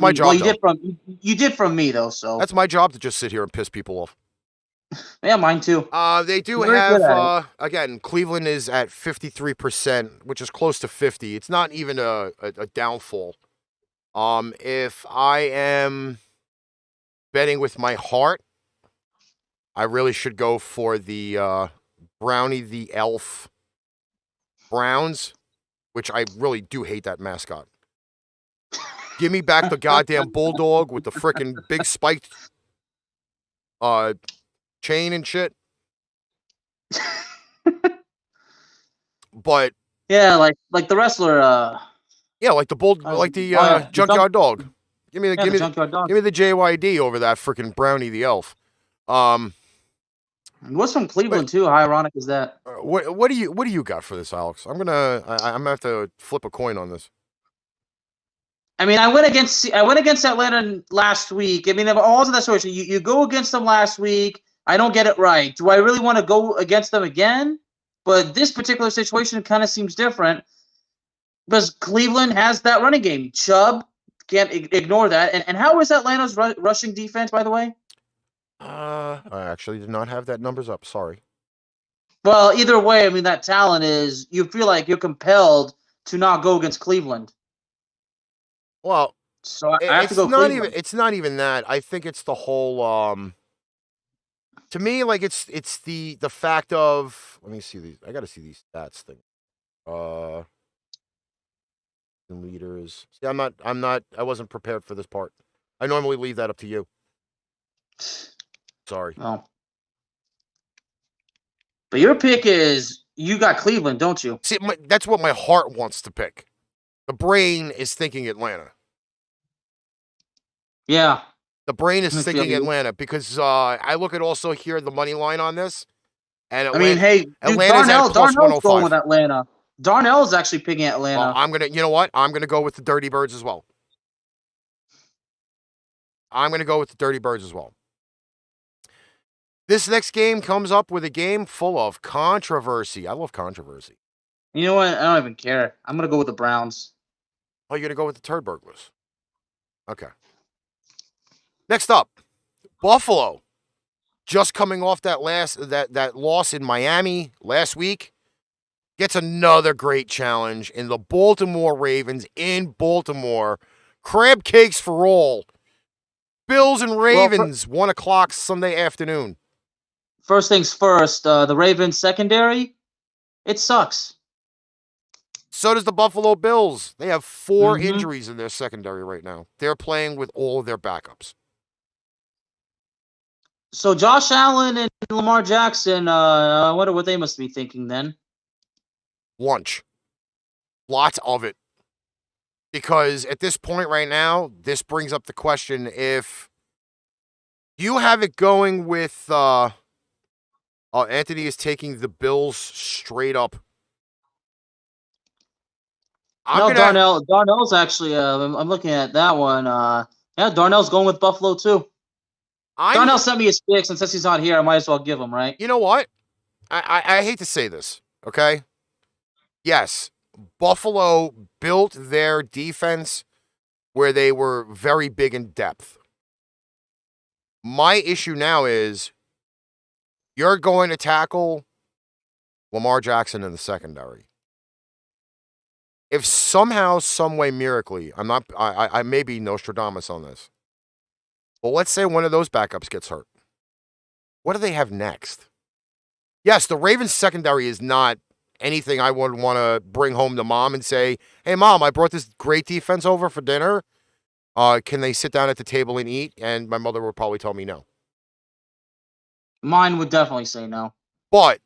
Speaker 1: my job.
Speaker 2: Well, you did from me though. So
Speaker 1: that's my job to just sit here and piss people off.
Speaker 2: Yeah, mine too.
Speaker 1: They do have again. Cleveland is at 53%, which is close to 50. It's not even a downfall. If I am betting with my heart, I really should go for the Brownie the Elf Browns, which I really do hate that mascot. Give me back the goddamn bulldog with the frickin' big spiked chain and shit. But
Speaker 2: yeah, like the wrestler.
Speaker 1: Like the junkyard dog. Give me the JYD over that frickin' Brownie the Elf.
Speaker 2: What's from Cleveland too? How ironic is that?
Speaker 1: What do you got for this, Alex? I'm gonna have to flip a coin on this.
Speaker 2: I went against Atlanta last week. Of all of that situation, you go against them last week. I don't get it right. Do I really want to go against them again? But this particular situation kind of seems different because Cleveland has that running game. Chubb, can't ignore that. And how is Atlanta's rushing defense, by the way?
Speaker 1: I actually did not have that numbers up. Sorry.
Speaker 2: Well, either way, that talent is. You feel like you're compelled to not go against Cleveland.
Speaker 1: Well,
Speaker 2: so I have to go Cleveland.
Speaker 1: It's not even that. I think it's the whole. To me, like it's the fact of. Let me see these. I got to see these stats thing. Leaders. See, I'm not. I wasn't prepared for this part. I normally leave that up to you. Sorry.
Speaker 2: Oh. But your pick is you got Cleveland, don't you?
Speaker 1: See, that's what my heart wants to pick. The brain is thinking Atlanta.
Speaker 2: Yeah.
Speaker 1: The brain is thinking Atlanta because I look at also here the money line on this. And Atlanta's at plus 105.
Speaker 2: Going with Atlanta. Darnell is actually picking Atlanta.
Speaker 1: Well, you know what? I'm going to go with the Dirty Birds as well. This next game comes up with a game full of controversy. I love controversy.
Speaker 2: You know what? I don't even care. I'm going to go with the Browns.
Speaker 1: Oh, you're going to go with the Turd Burglars. Okay. Next up, Buffalo. Just coming off that loss in Miami last week, gets another great challenge in the Baltimore Ravens in Baltimore. Crab cakes for all. Bills and Ravens, 1 o'clock Sunday afternoon.
Speaker 2: First things first, the Ravens secondary, it sucks.
Speaker 1: So does the Buffalo Bills. They have 4 injuries in their secondary right now. They're playing with all of their backups.
Speaker 2: So Josh Allen and Lamar Jackson, I wonder what they must be thinking then.
Speaker 1: Lunch. Lots of it. Because at this point right now, this brings up the question if you have it going with Anthony is taking the Bills straight up.
Speaker 2: Darnell's actually. I'm looking at that one. Yeah, Darnell's going with Buffalo too. Darnell sent me his picks, and since he's not here, I might as well give him, right?
Speaker 1: You know what? I hate to say this, okay? Yes, Buffalo built their defense where they were very big in depth. My issue now is you're going to tackle Lamar Jackson in the secondary. If somehow, some way, miraculously, I may be Nostradamus on this. But let's say one of those backups gets hurt. What do they have next? Yes, the Ravens secondary is not anything I would want to bring home to mom and say, hey, Mom, I brought this great defense over for dinner. Can they sit down at the table and eat? And my mother would probably tell me no.
Speaker 2: Mine would definitely say no.
Speaker 1: But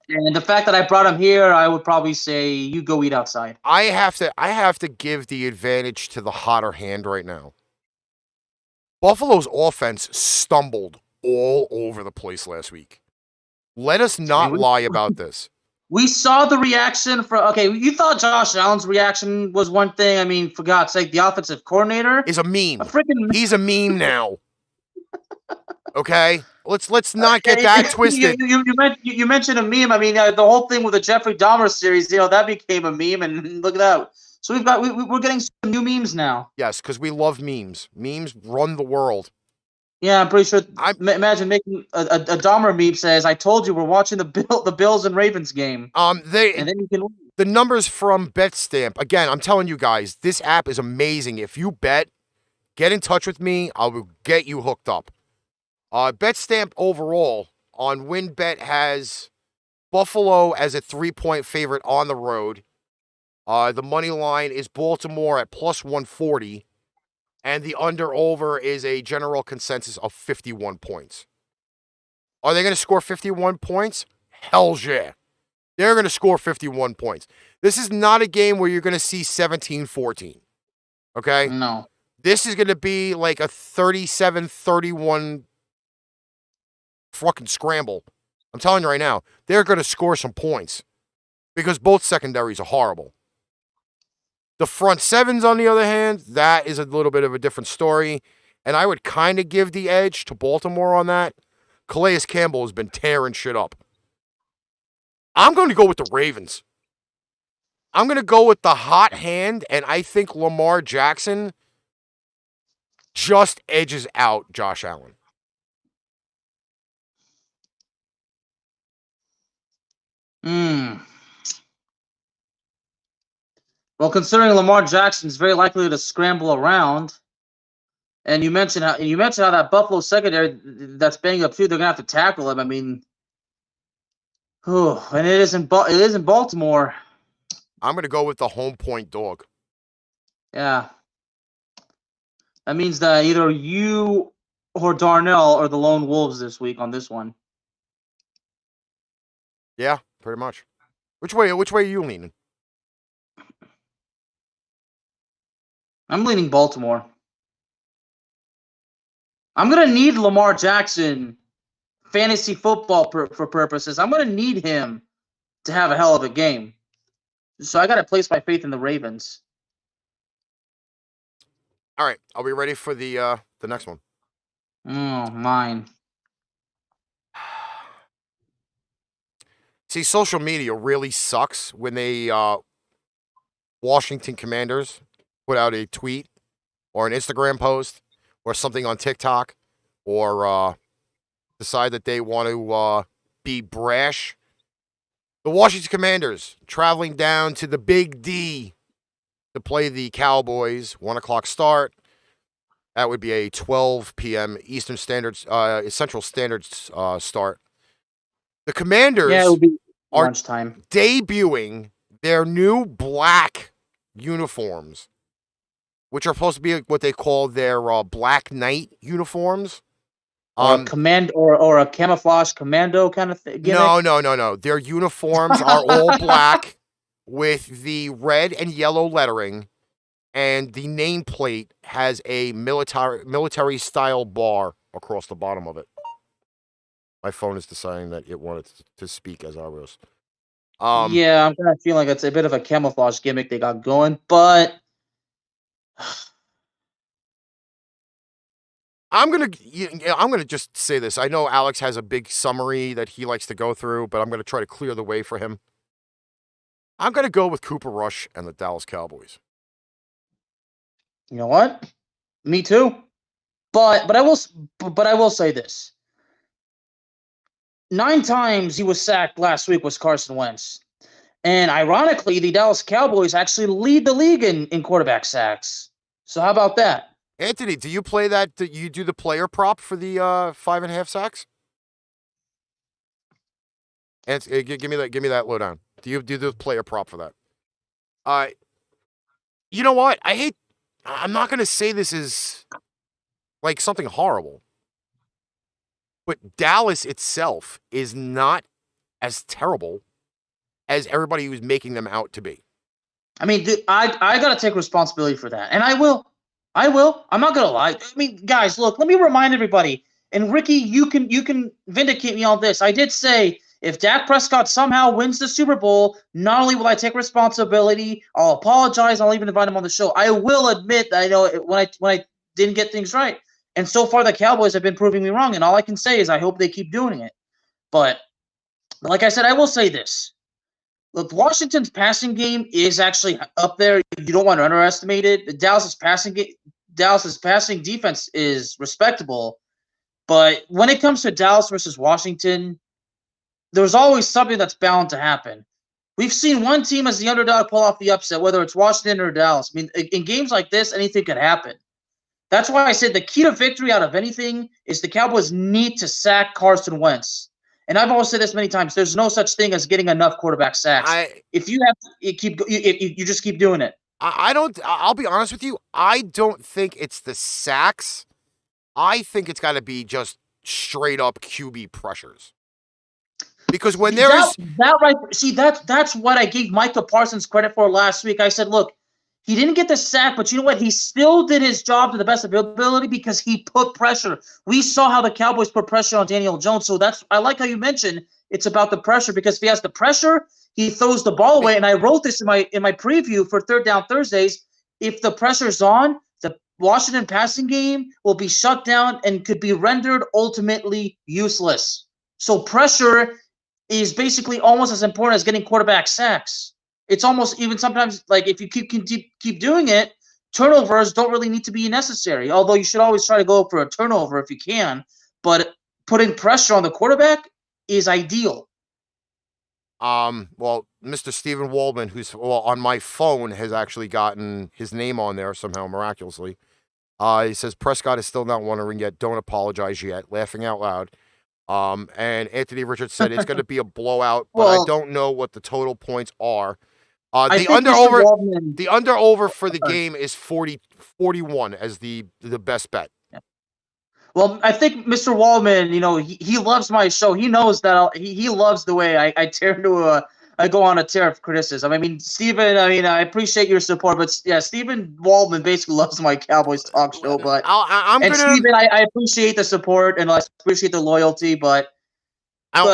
Speaker 2: and the fact that I brought him here, I would probably say you go eat outside.
Speaker 1: I have to give the advantage to the hotter hand right now. Buffalo's offense stumbled all over the place last week. Let us not lie about this.
Speaker 2: We saw the reaction you thought Josh Allen's reaction was one thing. I mean, for God's sake, the offensive coordinator
Speaker 1: is a meme. He's a meme now. Okay? Let's not get that twisted.
Speaker 2: You mentioned a meme. I mean, the whole thing with the Jeffrey Dahmer series, that became a meme, and look at that. So we're getting some new memes now.
Speaker 1: Yes, because we love memes. Memes run the world.
Speaker 2: Yeah, I'm pretty sure. Imagine making a Dahmer meme says, "I told you we're watching the Bills and Ravens game." And then you can.
Speaker 1: The numbers from Betstamp. Again, I'm telling you guys, this app is amazing. If you bet, get in touch with me. I will get you hooked up. Betstamp overall on WinBet has Buffalo as a 3-point favorite on the road. The money line is Baltimore at plus 140. And the under-over is a general consensus of 51 points. Are they going to score 51 points? Hell yeah. They're going to score 51 points. This is not a game where you're going to see 17-14. Okay?
Speaker 2: No.
Speaker 1: This is going to be like a 37-31 fucking scramble. I'm telling you right now, they're going to score some points because both secondaries are horrible. The front sevens, on the other hand, that is a little bit of a different story. And I would kind of give the edge to Baltimore on that. Calais Campbell has been tearing shit up. I'm going to go with the Ravens. I'm going to go with the hot hand, and I think Lamar Jackson just edges out Josh Allen.
Speaker 2: Well, considering Lamar Jackson is very likely to scramble around, and you mentioned how that Buffalo secondary that's banged up too, they're gonna have to tackle him. I mean, and it is in Baltimore.
Speaker 1: I'm gonna go with the home point dog.
Speaker 2: Yeah, that means that either you or Darnell are the lone wolves this week on this one.
Speaker 1: Yeah, pretty much. Which way are you leaning?
Speaker 2: I'm leaning Baltimore. I'm going to need Lamar Jackson fantasy football for purposes. I'm going to need him to have a hell of a game. So I got to place my faith in the Ravens.
Speaker 1: All right. Are we ready for the next one?
Speaker 2: Oh, mine.
Speaker 1: See, social media really sucks when they Washington Commanders put out a tweet or an Instagram post or something on TikTok or decide that they want to be brash. The Washington Commanders traveling down to the Big D to play the Cowboys. 1 o'clock start. That would be a 12 p.m. Eastern Standard, Central Standard start. The Commanders are
Speaker 2: lunchtime.
Speaker 1: Debuting their new black uniforms, which are supposed to be what they call their Black Knight uniforms.
Speaker 2: or a command or a camouflage commando kind of thing?
Speaker 1: No. Their uniforms are all black with the red and yellow lettering, and the nameplate has a military style bar across the bottom of it. My phone is deciding that it wanted to speak as ours.
Speaker 2: Yeah, I'm kind of feeling like it's a bit of a camouflage gimmick they got going, but
Speaker 1: I'm gonna just say this. I know Alex has a big summary that he likes to go through, but I'm gonna try to clear the way for him. I'm gonna go with Cooper Rush and the Dallas Cowboys.
Speaker 2: You know what? Me too. But I will say this. 9 times he was sacked last week was Carson Wentz. And ironically, the Dallas Cowboys actually lead the league in quarterback sacks. So how about that?
Speaker 1: Anthony, do you play that? Do you do the player prop for the 5.5 sacks? And give me that lowdown. Do you do the player prop for that? You know what? I'm not gonna say this is like something horrible, but Dallas itself is not as terrible as everybody was making them out to be.
Speaker 2: I mean, I got to take responsibility for that. And I will. I'm not going to lie. I mean, guys, look, let me remind everybody. And Ricky, you can vindicate me on this. I did say if Dak Prescott somehow wins the Super Bowl, not only will I take responsibility, I'll apologize, I'll even invite him on the show. I will admit that I know when I didn't get things right. And so far, the Cowboys have been proving me wrong. And all I can say is I hope they keep doing it. But like I said, I will say this. Look, Washington's passing game is actually up there. You don't want to underestimate it. Dallas's passing defense is respectable. But when it comes to Dallas versus Washington, there's always something that's bound to happen. We've seen one team as the underdog pull off the upset, whether it's Washington or Dallas. I mean, in games like this, anything could happen. That's why I said the key to victory out of anything is the Cowboys need to sack Carson Wentz. And I've always said this many times: there's no such thing as getting enough quarterback sacks. If you just keep doing it.
Speaker 1: I'll be honest with you. I don't think it's the sacks. I think it's got to be just straight up QB pressures. Because when that's
Speaker 2: what I gave Micah Parsons credit for last week. I said, look, he didn't get the sack, but you know what? He still did his job to the best of his ability because he put pressure. We saw how the Cowboys put pressure on Daniel Jones. So I like how you mentioned it's about the pressure, because if he has the pressure, he throws the ball away. And I wrote this in my preview for Third Down Thursdays. If the pressure's on, the Washington passing game will be shut down and could be rendered ultimately useless. So pressure is basically almost as important as getting quarterback sacks. It's almost even sometimes like if you keep doing it, turnovers don't really need to be necessary. Although you should always try to go for a turnover if you can. But putting pressure on the quarterback is ideal.
Speaker 1: Well, Mr. Stephen Waldman, who's on my phone, has actually gotten his name on there somehow miraculously. He says Prescott is still not wondering yet. Don't apologize yet. Laughing out loud. And Anthony Richards said it's going to be a blowout, but I don't know what the total points are. The under over for the game is 41 as the best bet.
Speaker 2: Yeah. Well, I think Mr. Waldman, he loves my show. He knows that he loves the way I go on a tear of criticism. I mean, Steven, I appreciate your support, but yeah, Stephen Waldman basically loves my Cowboys talk show. But Steven, I appreciate the support and I appreciate the loyalty, but
Speaker 1: I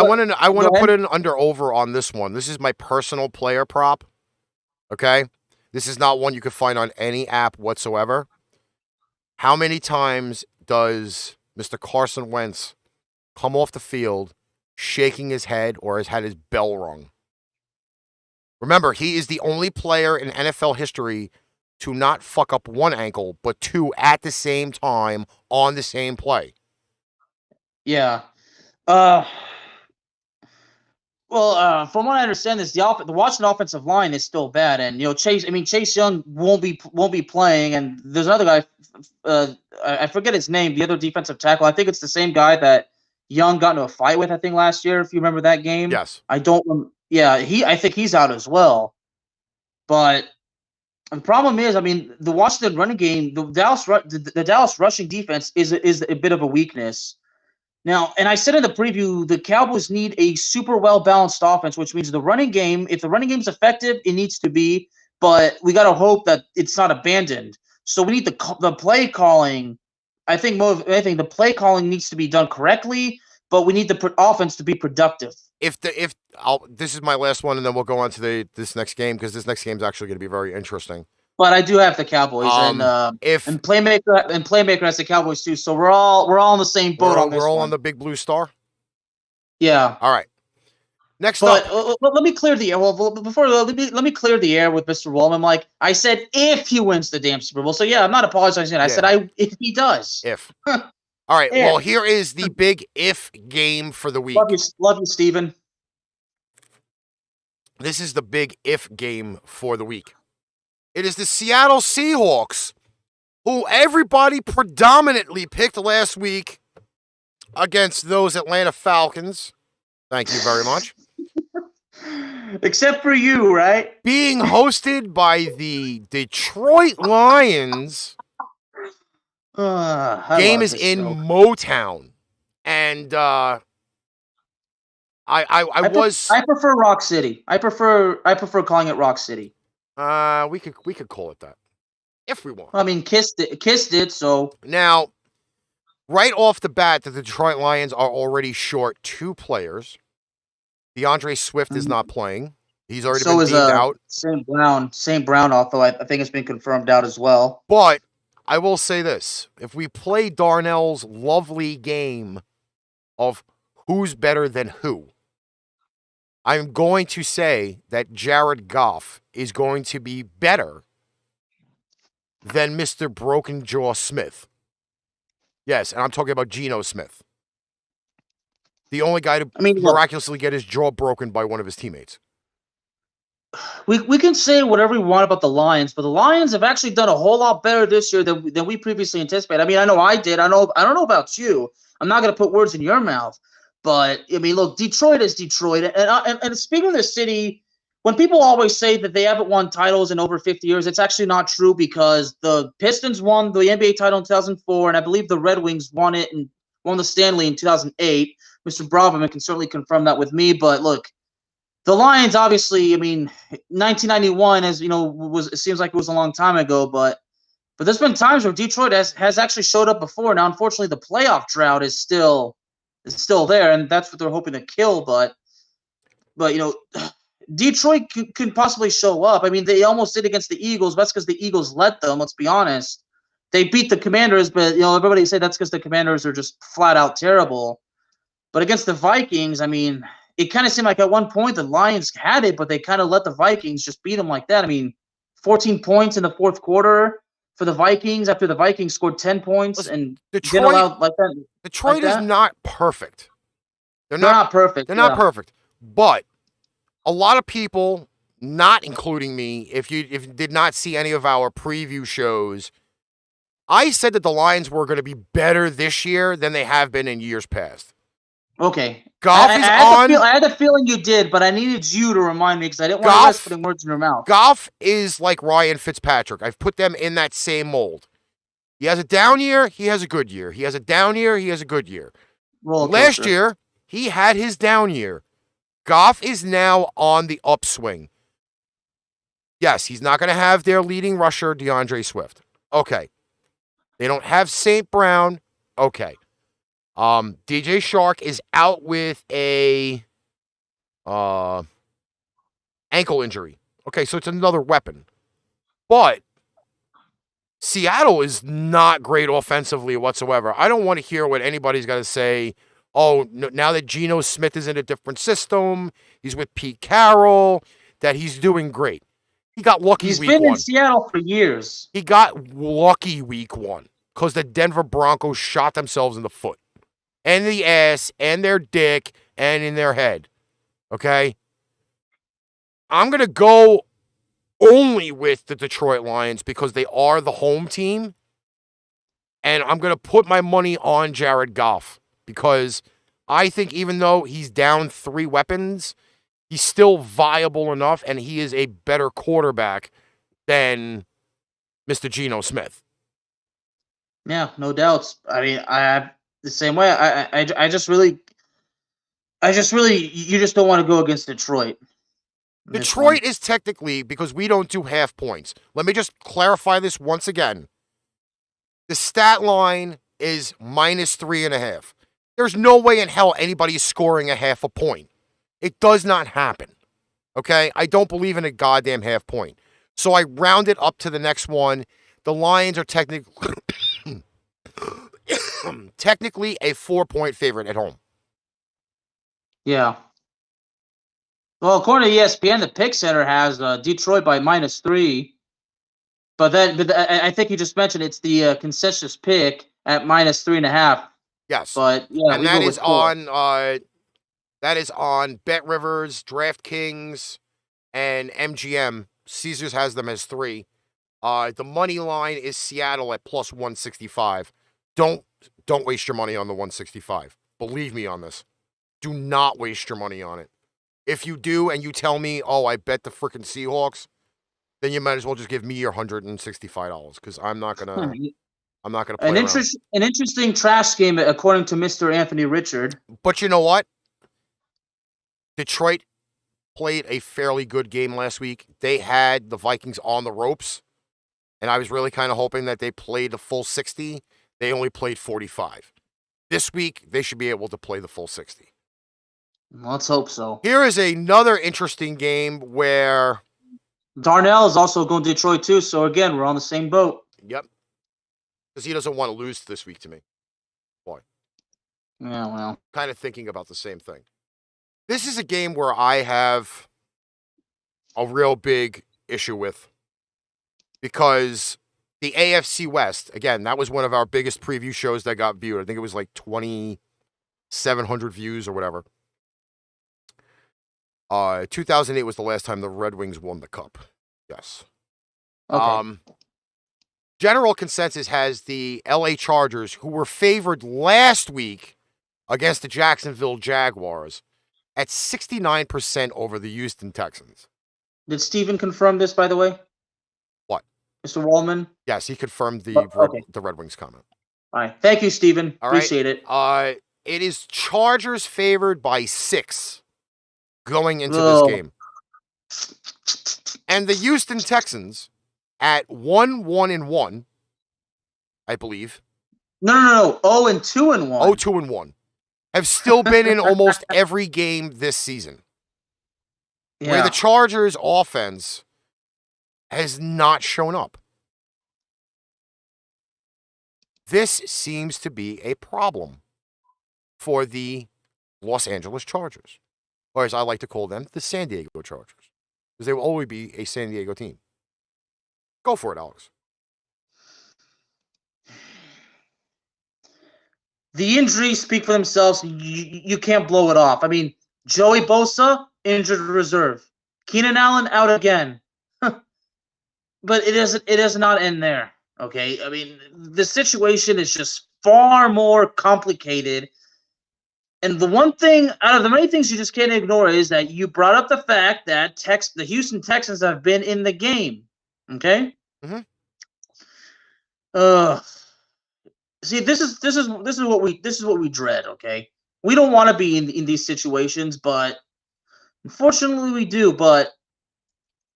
Speaker 1: want to put an under over on this one. This is my personal player prop. Okay, this is not one you can find on any app whatsoever. How many times does Mr. Carson Wentz come off the field shaking his head or has had his bell rung? Remember, he is the only player in NFL history to not fuck up one ankle, but two at the same time on the same play.
Speaker 2: Yeah. From what I understand, the Washington offensive line is still bad, and Chase Young won't be playing, and there's another guy, I forget his name, the other defensive tackle. I think it's the same guy that Young got into a fight with, I think, last year, if you remember that game.
Speaker 1: Yes.
Speaker 2: I think he's out as well. But The problem is, I mean, the Washington running game, the Dallas rushing defense is a bit of a weakness. Now, and I said in the preview, the Cowboys need a super well-balanced offense, which means the running game, if the running game is effective, it needs to be, but we got to hope that it's not abandoned. So we need the play calling. I think the play calling needs to be done correctly, but we need the offense to be productive.
Speaker 1: This is my last one, and then we'll go on to this next game, because this next game is actually going to be very interesting.
Speaker 2: But I do have the Cowboys, and Playmaker has the Cowboys too. So we're all on the same boat on this.
Speaker 1: We're all on the big blue star.
Speaker 2: Yeah.
Speaker 1: All right. Next up,
Speaker 2: let me clear the air. Well, before let me clear the air with Mr. Wallman. Like I said, if he wins the damn Super Bowl. So yeah, I'm not apologizing. I said if he does.
Speaker 1: If. All right. Well, here is the big if game for the week.
Speaker 2: Love you, Steven.
Speaker 1: This is the big if game for the week. It is the Seattle Seahawks, who everybody predominantly picked last week against those Atlanta Falcons. Thank you very much.
Speaker 2: Except for you, right?
Speaker 1: Being hosted by the Detroit Lions. Game is in Motown. And I
Speaker 2: prefer Rock City. I prefer calling it Rock City.
Speaker 1: We could call it that if we want.
Speaker 2: I mean, Kiss did so.
Speaker 1: Now, right off the bat, the Detroit Lions are already short 2 players. DeAndre Swift is not playing. He's already been deemed out.
Speaker 2: St. Brown, although I think it's been confirmed out as well.
Speaker 1: But I will say this: if we play Darnell's lovely game of who's better than who, I'm going to say that Jared Goff is going to be better than Mr. Broken Jaw Smith. Yes, and I'm talking about Geno Smith. The only guy to miraculously get his jaw broken by one of his teammates.
Speaker 2: We can say whatever we want about the Lions, but the Lions have actually done a whole lot better this year than we previously anticipated. I mean, I know I did. I don't know about you. I'm not going to put words in your mouth. But, I mean, look, Detroit is Detroit. And speaking of the city, when people always say that they haven't won titles in over 50 years, it's actually not true, because the Pistons won the NBA title in 2004, and I believe the Red Wings won the Stanley in 2008. Mr. Braverman can certainly confirm that with me. But, look, the Lions, obviously, I mean, 1991, as you know, it seems like it was a long time ago, but there's been times where Detroit has actually showed up before. Now, unfortunately, the playoff drought is still there, and that's what they're hoping to kill. But you know, Detroit can possibly show up. I mean, they almost did against the Eagles. That's because the Eagles let them. Let's be honest. They beat the Commanders, but you know, everybody say that's because the Commanders are just flat out terrible. But against the Vikings, I mean, it kind of seemed like at one point the Lions had it, but they kind of let the Vikings just beat them like that. I mean, 14 points in the fourth quarter for the Vikings after the Vikings scored 10 points and
Speaker 1: Detroit,
Speaker 2: get allowed like that.
Speaker 1: Detroit is not perfect.
Speaker 2: They're not perfect.
Speaker 1: They're not perfect. But a lot of people, not including me, if you did not see any of our preview shows, I said that the Lions were going to be better this year than they have been in years past.
Speaker 2: Okay.
Speaker 1: Goff is on.
Speaker 2: I had a feeling you did, but I needed you to remind me because I didn't want to putting words in your mouth.
Speaker 1: Goff is like Ryan Fitzpatrick. I've put them in that same mold. He has a down year, he has a good year. He has a down year, he has a good year. Last year, he had his down year. Goff is now on the upswing. Yes, he's not going to have their leading rusher, DeAndre Swift. Okay. They don't have St. Brown. Okay. DJ Shark is out with a ankle injury. Okay, so it's another weapon. But Seattle is not great offensively whatsoever. I don't want to hear what anybody's got to say. Oh, now that Geno Smith is in a different system, he's with Pete Carroll, that he's doing great. He got lucky week 1. He's been in
Speaker 2: Seattle for years.
Speaker 1: He got lucky week 1 because the Denver Broncos shot themselves in the foot and the ass and their dick and in their head. Okay? I'm going to go only with the Detroit Lions because they are the home team. And I'm going to put my money on Jared Goff because I think even though he's down 3 weapons, he's still viable enough and he is a better quarterback than Mr. Geno Smith.
Speaker 2: Yeah, no doubts. I mean, I have the same way. I just really, you just don't want to go against Detroit.
Speaker 1: Detroit is technically, because we don't do half points. Let me just clarify this once again. The stat line is -3.5. There's no way in hell anybody's scoring a half a point. It does not happen. Okay? I don't believe in a goddamn half point. So I round it up to the next one. The Lions are technically a 4-point favorite at home.
Speaker 2: Yeah. Well, according to ESPN, the Pick Center has Detroit by -3. But I think you just mentioned it's the consensus pick at -3.5.
Speaker 1: Yes.
Speaker 2: But yeah,
Speaker 1: and that is on Bet Rivers, DraftKings, and MGM. Caesars has them as 3. The money line is Seattle at +165. Don't waste your money on the 165. Believe me on this. Do not waste your money on it. If you do and you tell me, oh, I bet the freaking Seahawks, then you might as well just give me your $165 because I'm not gonna play
Speaker 2: an interesting trash game according to Mr. Anthony Richard.
Speaker 1: But you know what? Detroit played a fairly good game last week. They had the Vikings on the ropes, and I was really kind of hoping that they played the full 60. They only played 45. This week, they should be able to play the full 60.
Speaker 2: Let's hope so.
Speaker 1: Here is another interesting game where
Speaker 2: Darnell is also going to Detroit too, so again, we're on the same boat.
Speaker 1: Yep. Because he doesn't want to lose this week to me. Boy.
Speaker 2: Yeah, well.
Speaker 1: Kind of thinking about the same thing. This is a game where I have a real big issue with because the AFC West, again, that was one of our biggest preview shows that got viewed. I think it was like 2,700 views or whatever. 2008 was the last time the Red Wings won the cup. Yes.
Speaker 2: Okay.
Speaker 1: General consensus has the LA Chargers, who were favored last week against the Jacksonville Jaguars, at 69% over the Houston Texans.
Speaker 2: Did Steven confirm this, by the way?
Speaker 1: What?
Speaker 2: Mr. Wallman?
Speaker 1: Yes, he confirmed the Red Wings comment.
Speaker 2: All right. Thank you, Steven. Appreciate it.
Speaker 1: It is Chargers favored by 6 going into this game. And the Houston Texans at 1-1-1, I believe.
Speaker 2: No. 0-2-1.
Speaker 1: 0-2-1. Have still been in almost every game this season. Yeah. Where the Chargers offense has not shown up. This seems to be a problem for the Los Angeles Chargers. Or as I like to call them, the San Diego Chargers. Because they will always be a San Diego team. Go for it, Alex.
Speaker 2: The injuries speak for themselves. You can't blow it off. I mean, Joey Bosa, injured reserve. Keenan Allen out again. But it does not end there. Okay? I mean, the situation is just far more complicated. And the one thing, out of the many things you just can't ignore, is that you brought up the fact that the Houston Texans have been in the game. Okay?
Speaker 1: Mm-hmm.
Speaker 2: See, this is what we dread. Okay, we don't want to be in these situations, but unfortunately we do. But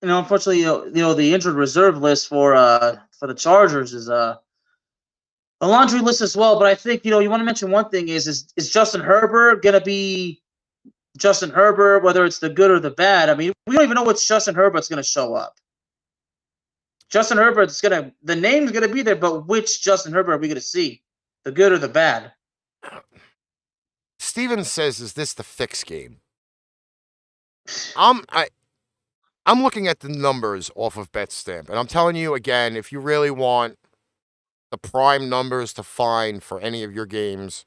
Speaker 2: unfortunately, the injured reserve list for the Chargers is a laundry list as well. But I think you want to mention one thing is Justin Herbert gonna be Justin Herbert, whether it's the good or the bad? I mean, we don't even know which Justin Herbert's gonna show up. Justin Herbert's the name's gonna be there, but which Justin Herbert are we gonna see? The good or the bad?
Speaker 1: Steven says, is this the fix game? I'm looking at the numbers off of Betstamp, and I'm telling you again, if you really want the prime numbers to find for any of your games,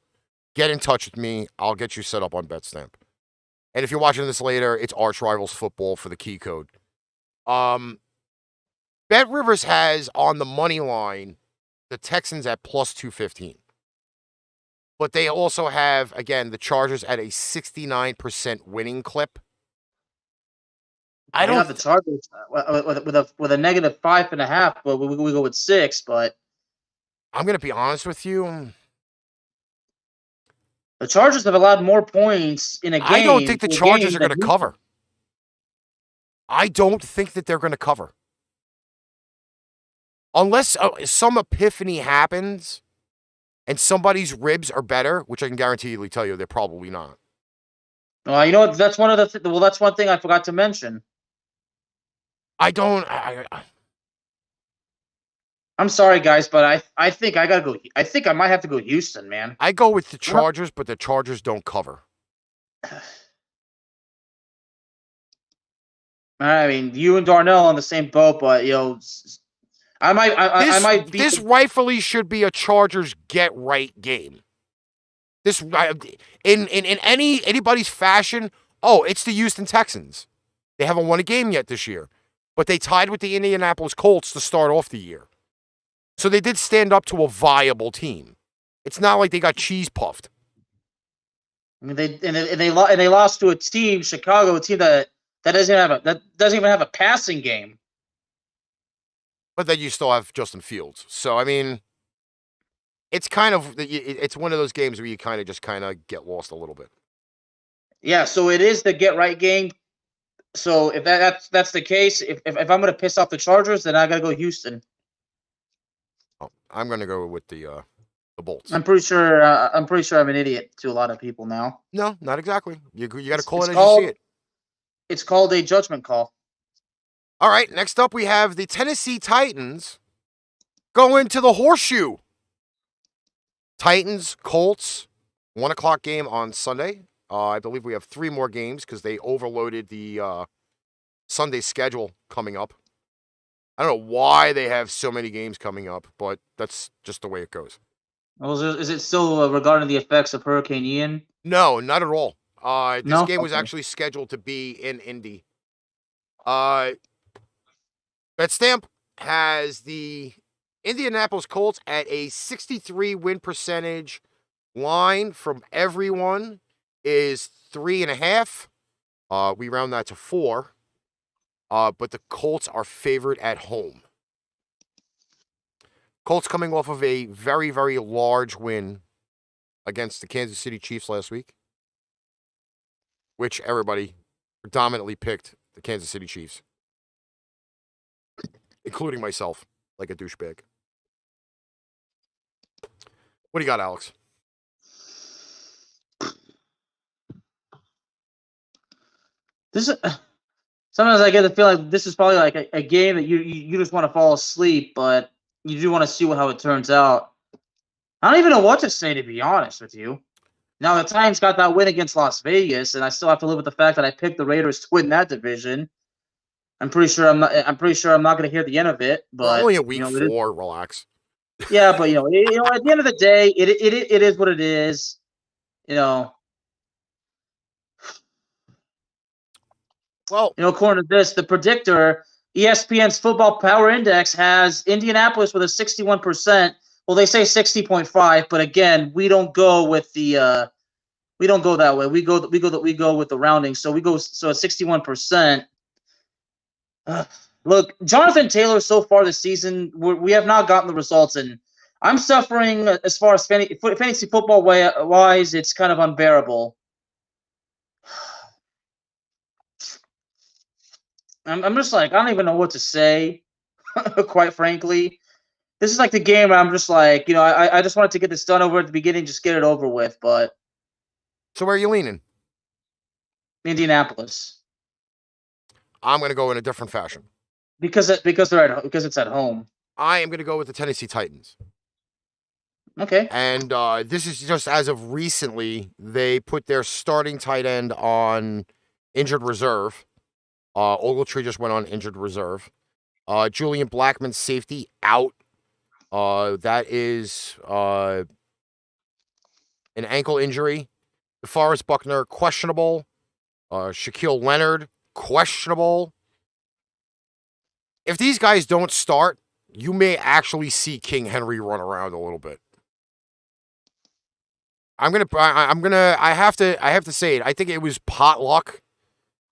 Speaker 1: get in touch with me. I'll get you set up on Betstamp. And if you're watching this later, it's ArchRivals Football for the key code. Bet Rivers has on the money line the Texans at +215. But they also have, again, the Chargers at a 69% winning clip. I
Speaker 2: got
Speaker 1: don't.
Speaker 2: the Chargers with a -5.5, but we go with 6. But
Speaker 1: I'm gonna be honest with you.
Speaker 2: the Chargers have allowed more points in a
Speaker 1: I don't
Speaker 2: game
Speaker 1: think the
Speaker 2: to a
Speaker 1: Chargers
Speaker 2: game
Speaker 1: are
Speaker 2: than
Speaker 1: gonna
Speaker 2: Houston.
Speaker 1: cover. I don't think that they're gonna cover. Unless some epiphany happens and somebody's ribs are better, which I can guaranteedly tell you they're probably not.
Speaker 2: You know what? That's one of the well. That's one thing I forgot to mention.
Speaker 1: I don't.
Speaker 2: I'm sorry, guys, but I think I gotta go. I think I might have to go Houston, man.
Speaker 1: I go with the Chargers, but the Chargers don't cover.
Speaker 2: I mean, you and Darnell on the same boat, but I might be.
Speaker 1: This rightfully should be a Chargers get right game. This in anybody's fashion. Oh, it's the Houston Texans. They haven't won a game yet this year, but they tied with the Indianapolis Colts to start off the year. So they did stand up to a viable team. It's not like they got cheese puffed.
Speaker 2: I mean, they lost to a team, Chicago, a team that doesn't even have a passing game.
Speaker 1: But then you still have Justin Fields. So I mean, it's kind of it's one of those games where you kind of get lost a little bit.
Speaker 2: Yeah, so it is the get right game. So if that's the case, if I'm going to piss off the Chargers, then I got to go Houston.
Speaker 1: Oh, I'm going to go with the Bolts.
Speaker 2: I'm pretty sure I'm an idiot to a lot of people now.
Speaker 1: No, not exactly. You got to call it as you see it.
Speaker 2: It's called a judgment call.
Speaker 1: All right, next up we have the Tennessee Titans going to the Horseshoe. Titans, Colts, 1 o'clock game on Sunday. I believe we have 3 more games because they overloaded the Sunday schedule coming up. I don't know why they have so many games coming up, but that's just the way it goes.
Speaker 2: Well, is it still regarding the effects of Hurricane Ian?
Speaker 1: No, not at all. This game was
Speaker 2: Okay.
Speaker 1: actually scheduled to be in Indy. Betstamp has the Indianapolis Colts at a 63 win percentage. Line from everyone is 3.5. We round that to 4. But the Colts are favored at home. Colts coming off of a very, very large win against the Kansas City Chiefs last week, which everybody predominantly picked the Kansas City Chiefs, including myself, like a douchebag. What do you got, Alex?
Speaker 2: Sometimes I get the feeling like this is probably like a game that you just want to fall asleep, but you do want to see how it turns out. I don't even know what to say, to be honest with you. Now the Titans got that win against Las Vegas, and I still have to live with the fact that I picked the Raiders to win that division. I'm pretty sure I'm not going to hear the end of it. But
Speaker 1: only a week 4. Relax.
Speaker 2: Yeah, but at the end of the day, it is what it is.
Speaker 1: Well,
Speaker 2: according to this, the predictor, ESPN's Football Power Index has Indianapolis with a 61%. Well, they say 60.5, but again, we don't go with the we don't go that way. We go with the rounding. So at 61%. Look, Jonathan Taylor so far this season, we have not gotten the results, and I'm suffering as far as fantasy football wise. It's kind of unbearable. I'm just like, I don't even know what to say, quite frankly. This is like the game where I'm just like, I just wanted to get this done over at the beginning, just get it over with. But
Speaker 1: so where are you leaning?
Speaker 2: Indianapolis.
Speaker 1: I'm going to go in a different fashion.
Speaker 2: Because it's at home.
Speaker 1: I am going to go with the Tennessee Titans.
Speaker 2: Okay.
Speaker 1: And this is just as of recently, they put their starting tight end on injured reserve. Ogletree just went on injured reserve. Julian Blackman's safety out. That is an ankle injury. DeForest Buckner, questionable. Shaquille Leonard, questionable. If these guys don't start, you may actually see King Henry run around a little bit. I have to say it. I think it was pot luck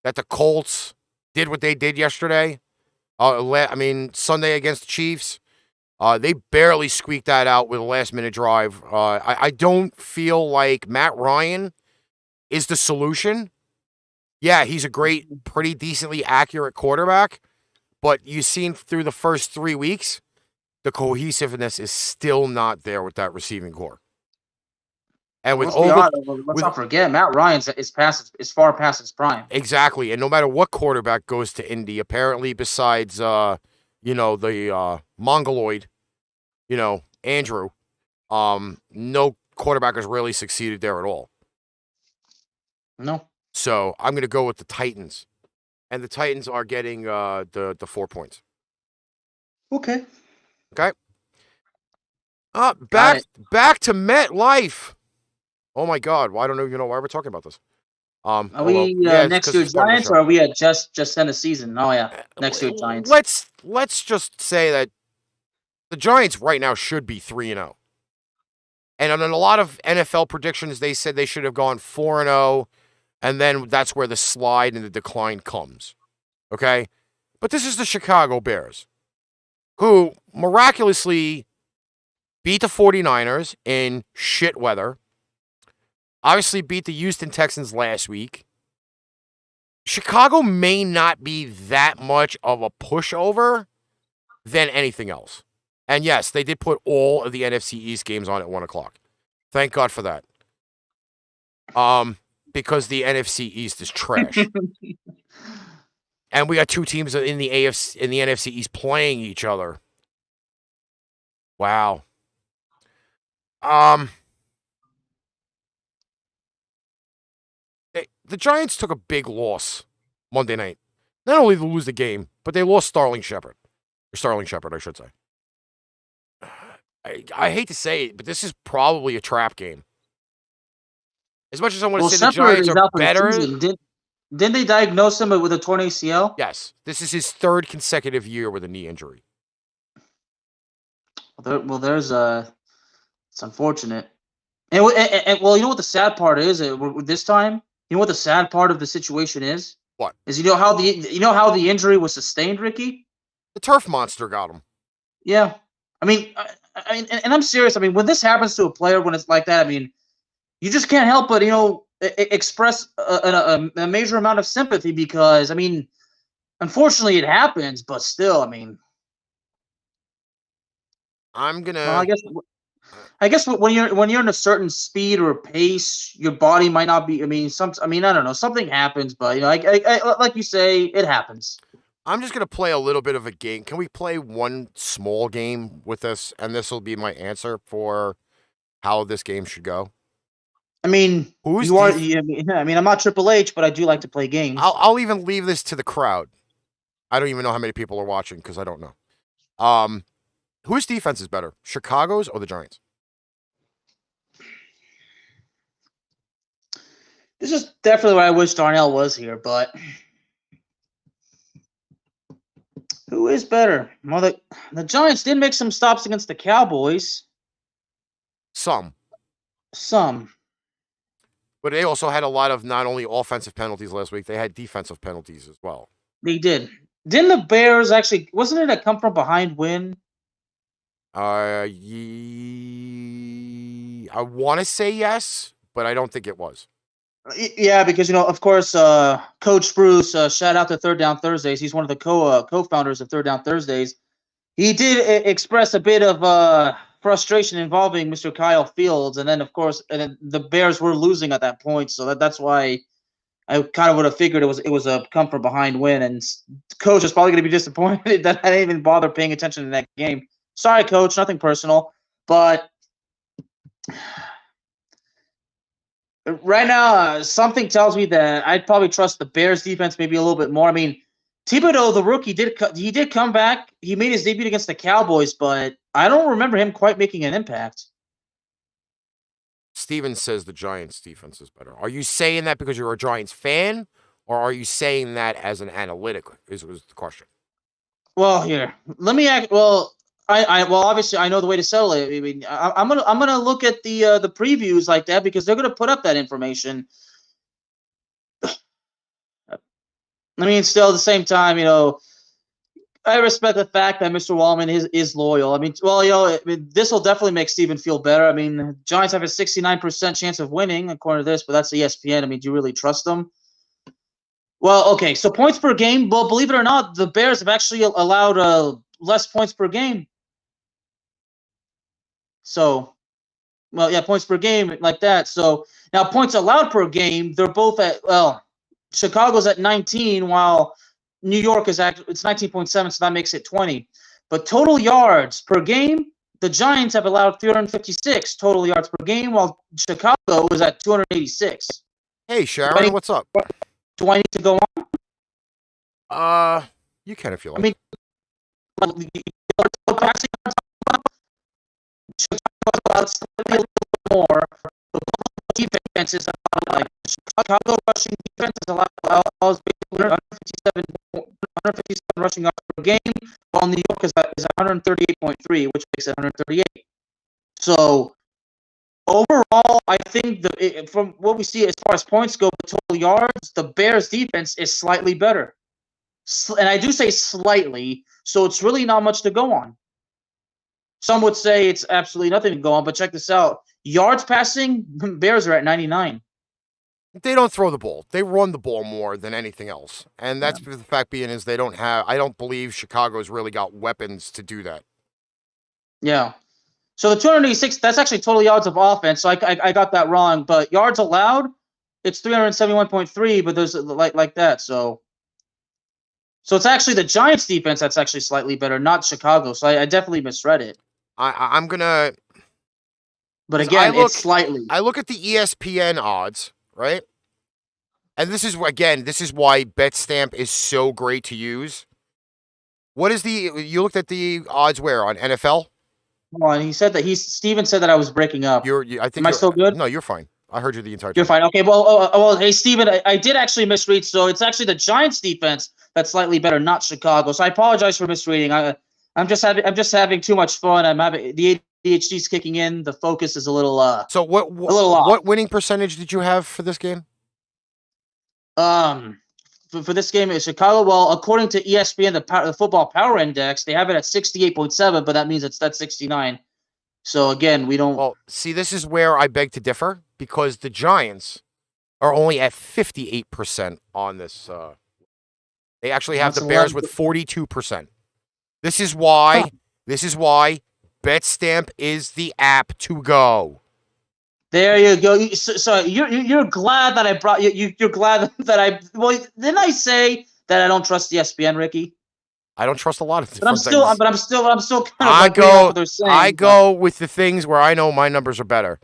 Speaker 1: that the Colts did what they did yesterday. Sunday against the Chiefs. They barely squeaked that out with a last-minute drive. I don't feel like Matt Ryan is the solution. Yeah, he's a great, pretty decently accurate quarterback, but you've seen through the first 3 weeks, the cohesiveness is still not there with that receiving core. And with
Speaker 2: let's not forget, Matt Ryan is far past his prime.
Speaker 1: Exactly, and no matter what quarterback goes to Indy, apparently besides the Mongoloid, Andrew, no quarterback has really succeeded there at all.
Speaker 2: No.
Speaker 1: So I'm going to go with the Titans, and the Titans are getting the 4 points.
Speaker 2: Okay.
Speaker 1: Back to MetLife. Oh my God! Well, I don't even know why we're talking about this.
Speaker 2: Are we next to Giants, or are we at just end of season? Oh yeah, next to Giants.
Speaker 1: Let's just say that the Giants right now should be 3-0, and on a lot of NFL predictions, they said they should have gone 4-0, and then that's where the slide and the decline comes. Okay, but this is the Chicago Bears, who miraculously beat the 49ers in shit weather. Obviously beat the Houston Texans last week. Chicago may not be that much of a pushover than anything else. And yes, they did put all of the NFC East games on at 1 o'clock. Thank God for that. Because the NFC East is trash. And we got two teams in the NFC East playing each other. Wow. The Giants took a big loss Monday night. Not only did they lose the game, but they lost Sterling Shepard, I should say. I hate to say it, but this is probably a trap game. As much as I want to say the Giants are better.
Speaker 2: Didn't they diagnose him with a torn ACL?
Speaker 1: Yes. This is his third consecutive year with a knee injury.
Speaker 2: It's unfortunate. And well, you know what the sad part is? This time, you know what the sad part of the situation is?
Speaker 1: What?
Speaker 2: Is you know how the injury was sustained, Ricky?
Speaker 1: The turf monster got him.
Speaker 2: Yeah. I mean, and I'm serious. I mean, when this happens to a player, when it's like that, I mean, you just can't help but, express a major amount of sympathy because, I mean, unfortunately it happens, but still, I mean. I guess when you're in a certain speed or pace, your body might not be. I don't know. Something happens, but I like you say, it happens.
Speaker 1: I'm just gonna play a little bit of a game. Can we play one small game with this? And this will be my answer for how this game should go.
Speaker 2: I mean, I'm not Triple H, but I do like to play games.
Speaker 1: I'll even leave this to the crowd. I don't even know how many people are watching because I don't know. Whose defense is better, Chicago's or the Giants?
Speaker 2: This is definitely where I wish Darnell was here, but who is better? Well, the Giants did make some stops against the Cowboys.
Speaker 1: Some. But they also had a lot of not only offensive penalties last week, they had defensive penalties as well.
Speaker 2: They did. Didn't the Bears actually, wasn't it a come from behind win?
Speaker 1: I want to say yes, but I don't think it was.
Speaker 2: Yeah, because, of course, Coach Bruce, shout out to Third Down Thursdays. He's one of the co-founders of Third Down Thursdays. He did express a bit of frustration involving Mr. Kyle Fields. And then, of course, the Bears were losing at that point. So that's why I kind of would have figured it was a come from behind win. And Coach is probably going to be disappointed that I didn't even bother paying attention to that game. Sorry, Coach, nothing personal. But right now, something tells me that I'd probably trust the Bears defense maybe a little bit more. I mean, Thibodeau, the rookie, did come back. He made his debut against the Cowboys, but I don't remember him quite making an impact.
Speaker 1: Steven says the Giants' defense is better. Are you saying that because you're a Giants fan, or are you saying that as an analytic? Was the question.
Speaker 2: Well, here, let me act. Well, obviously I know the way to settle it. I mean, I'm gonna look at the previews like that because they're gonna put up that information. I mean, still at the same time, I respect the fact that Mr. Wallman is loyal. I mean, well, this will definitely make Steven feel better. I mean, Giants have a 69% chance of winning, according to this, but that's ESPN. I mean, do you really trust them? Well, okay, so points per game. Well, believe it or not, the Bears have actually allowed less points per game. So, well, yeah, points per game like that. So now points allowed per game, they're both at, well, Chicago's at 19, while New York is it's 19.7, so that makes it 20. But total yards per game, the Giants have allowed 356 total yards per game, while Chicago is at 286.
Speaker 1: Hey, Sharon, what's up?
Speaker 2: Do I need to go
Speaker 1: on? You can if you like.
Speaker 2: I mean, passing Chicago's allowed slightly a little more. The defense is like Chicago rushing defense is allows 157 rushing yards per game, while New York is at 138.3, which makes it 138. So overall, I think from what we see as far as points go, the total yards, the Bears' defense is slightly better, and I do say slightly. So it's really not much to go on. Some would say it's absolutely nothing to go on, but check this out: yards passing, Bears are at 99.
Speaker 1: They don't throw the ball. They run the ball more than anything else. And that's the fact being is I don't believe Chicago's really got weapons to do that. Yeah.
Speaker 2: So the 286, that's actually total yards of offense. So I got that wrong. But yards allowed, it's 371.3, but there's like that. So it's actually the Giants defense that's actually slightly better, not Chicago. So I definitely misread it.
Speaker 1: I'm going to...
Speaker 2: But again, it's slightly.
Speaker 1: I look at the ESPN odds, right? And this is why Betstamp is so great to use. What is you looked at the odds where? On NFL?
Speaker 2: Well, and he said that Steven said that I was breaking up. Am I still good?
Speaker 1: No, you're fine. I heard you the entire time.
Speaker 2: You're fine. Okay, well, hey, Steven, I did actually misread. So it's actually the Giants defense that's slightly better, not Chicago. So I apologize for misreading. I'm just having too much fun. I'm having the ADHD's kicking in. The focus is a little
Speaker 1: So what winning percentage did you have for this game?
Speaker 2: For this game in Chicago, well, according to ESPN, the Football Power Index, they have it at 68.7, but that means that's 69. So again, we don't.
Speaker 1: Well, see, this is where I beg to differ because the Giants are only at 58% on this. They actually have the Bears with 42%. This is why Betstamp is the app to go.
Speaker 2: There you go. So you're glad that I brought you. You're glad that I. Well, didn't I say that I don't trust ESPN, Ricky?
Speaker 1: I don't trust a lot of
Speaker 2: different
Speaker 1: things.
Speaker 2: But I'm still kind of.
Speaker 1: I go with the things where I know my numbers are better.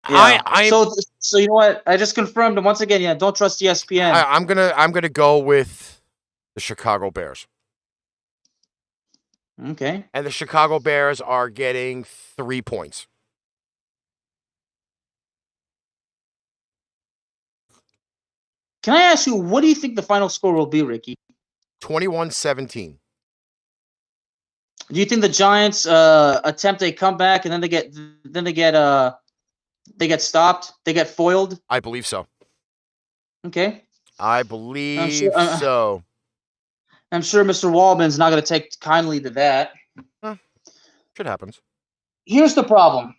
Speaker 2: Yeah. So you know what? I just confirmed and once again. Yeah, don't trust ESPN.
Speaker 1: I'm gonna go with the Chicago Bears.
Speaker 2: Okay.
Speaker 1: And the Chicago Bears are getting 3 points.
Speaker 2: Can I ask you, what do you think the final score will be, Ricky?
Speaker 1: 21-17.
Speaker 2: Do you think the Giants attempt a comeback and then they get stopped? They get foiled?
Speaker 1: I believe so.
Speaker 2: Okay.
Speaker 1: I believe so.
Speaker 2: I'm sure Mr. Wallman's not going to take kindly to that.
Speaker 1: Shit happens.
Speaker 2: Here's the problem.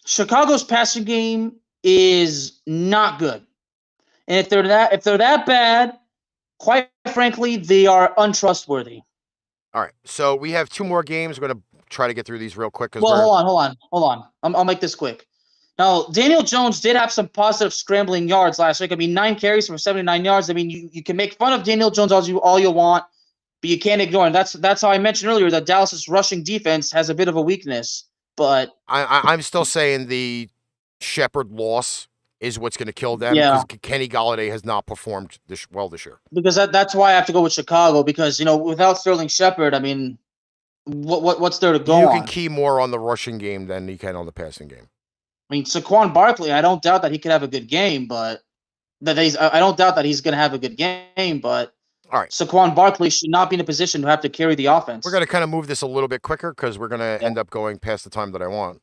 Speaker 2: Chicago's passing game is not good. And if they're that bad, quite frankly, they are untrustworthy.
Speaker 1: All right. So we have 2 more games. We're going to try to get through these real quick.
Speaker 2: Well, hold on. I'll make this quick. Now, Daniel Jones did have some positive scrambling yards last week. I mean, 9 carries for 79 yards. I mean, you can make fun of Daniel Jones all you want, but you can't ignore him. That's how I mentioned earlier that Dallas's rushing defense has a bit of a weakness. But
Speaker 1: I'm still saying the Shepard loss is what's going to kill them.
Speaker 2: Yeah.
Speaker 1: Because Kenny Golladay has not performed this year.
Speaker 2: Because that's why I have to go with Chicago. Because without Sterling Shepard, I mean, what's there to go on?
Speaker 1: You can key more on the rushing game than you can on the passing game.
Speaker 2: I mean, Saquon Barkley, I don't doubt that he could have a good game, but I don't doubt that he's going to have a good game, but
Speaker 1: all right,
Speaker 2: Saquon Barkley should not be in a position to have to carry the offense.
Speaker 1: We're going to kind of move this a little bit quicker because we're going to end up going past the time that I want.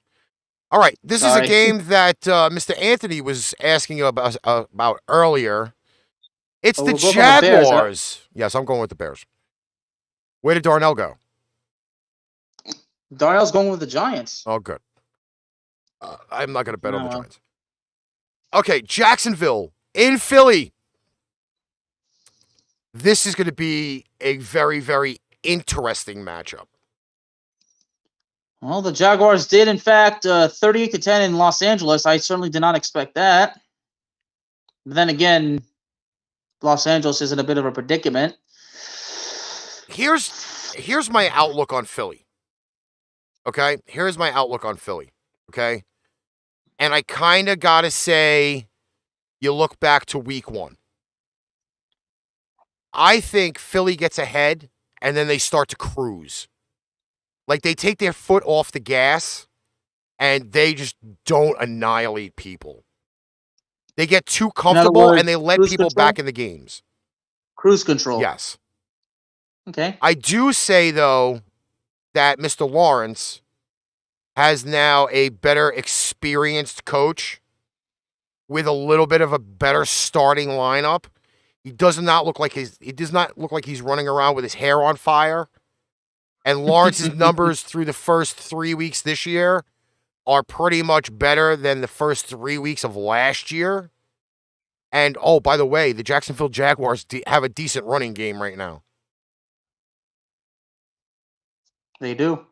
Speaker 1: All right, this is a game that Mr. Anthony was asking about earlier. It's the
Speaker 2: we're both on the Bears, huh?
Speaker 1: Jaguars. Yes, I'm going with the Bears. Where did Darnell go?
Speaker 2: Darnell's going with the Giants.
Speaker 1: Oh, good. I'm not going to bet on the
Speaker 2: well.
Speaker 1: Giants. Okay, Jacksonville in Philly. This is going to be a very, very interesting matchup.
Speaker 2: Well, the Jaguars did, in fact, 38-10 in Los Angeles. I certainly did not expect that. But then again, Los Angeles is in a bit of a predicament.
Speaker 1: Here's my outlook on Philly. Okay? Here's my outlook on Philly. Okay? And I kind of got to say, you look back to week 1. I think Philly gets ahead, and then they start to cruise. Like, they take their foot off the gas, and they just don't annihilate people. They get too comfortable, and they let people back in the games.
Speaker 2: Cruise control.
Speaker 1: Yes.
Speaker 2: Okay.
Speaker 1: I do say, though, that Mr. Lawrence has now a better experienced coach with a little bit of a better starting lineup. He does not look like he's running around with his hair on fire. And Lawrence's numbers through the first 3 weeks this year are pretty much better than the first 3 weeks of last year. And, oh, by the way, the Jacksonville Jaguars have a decent running game right now.
Speaker 2: They do.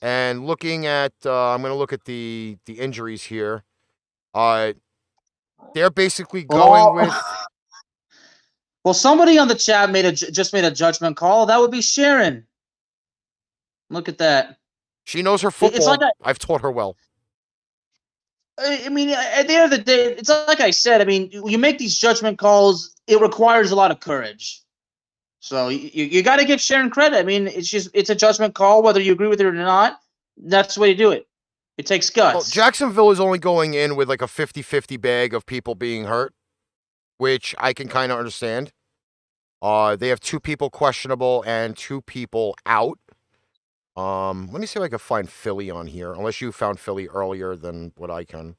Speaker 1: And looking at, I'm going to look at the injuries here. They're basically going with.
Speaker 2: Well, somebody on the chat just made a judgment call. That would be Sharon. Look at that.
Speaker 1: She knows her football. I've taught her well.
Speaker 2: I mean, at the end of the day, it's like I said. I mean, you make these judgment calls. It requires a lot of courage. So you got to give Sharon credit. I mean, it's a judgment call, whether you agree with it or not. That's the way to do it. It takes guts.
Speaker 1: Well, Jacksonville is only going in with like a 50-50 bag of people being hurt, which I can kind of understand. They have 2 people questionable and 2 people out. Let me see if I can find Philly on here, unless you found Philly earlier than what I can.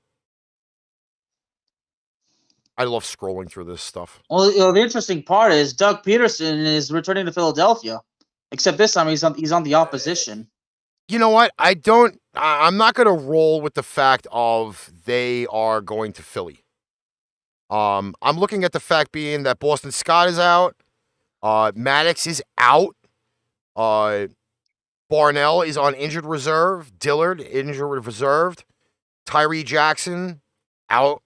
Speaker 1: I love scrolling through this stuff.
Speaker 2: Well, the interesting part is Doug Peterson is returning to Philadelphia, except this time he's on the opposition.
Speaker 1: You know what? I'm not going to roll with the fact of they are going to Philly. I'm looking at the fact being that Boston Scott is out. Maddox is out. Barnell is on injured reserve. Dillard, injured reserved. Tyree Jackson, out.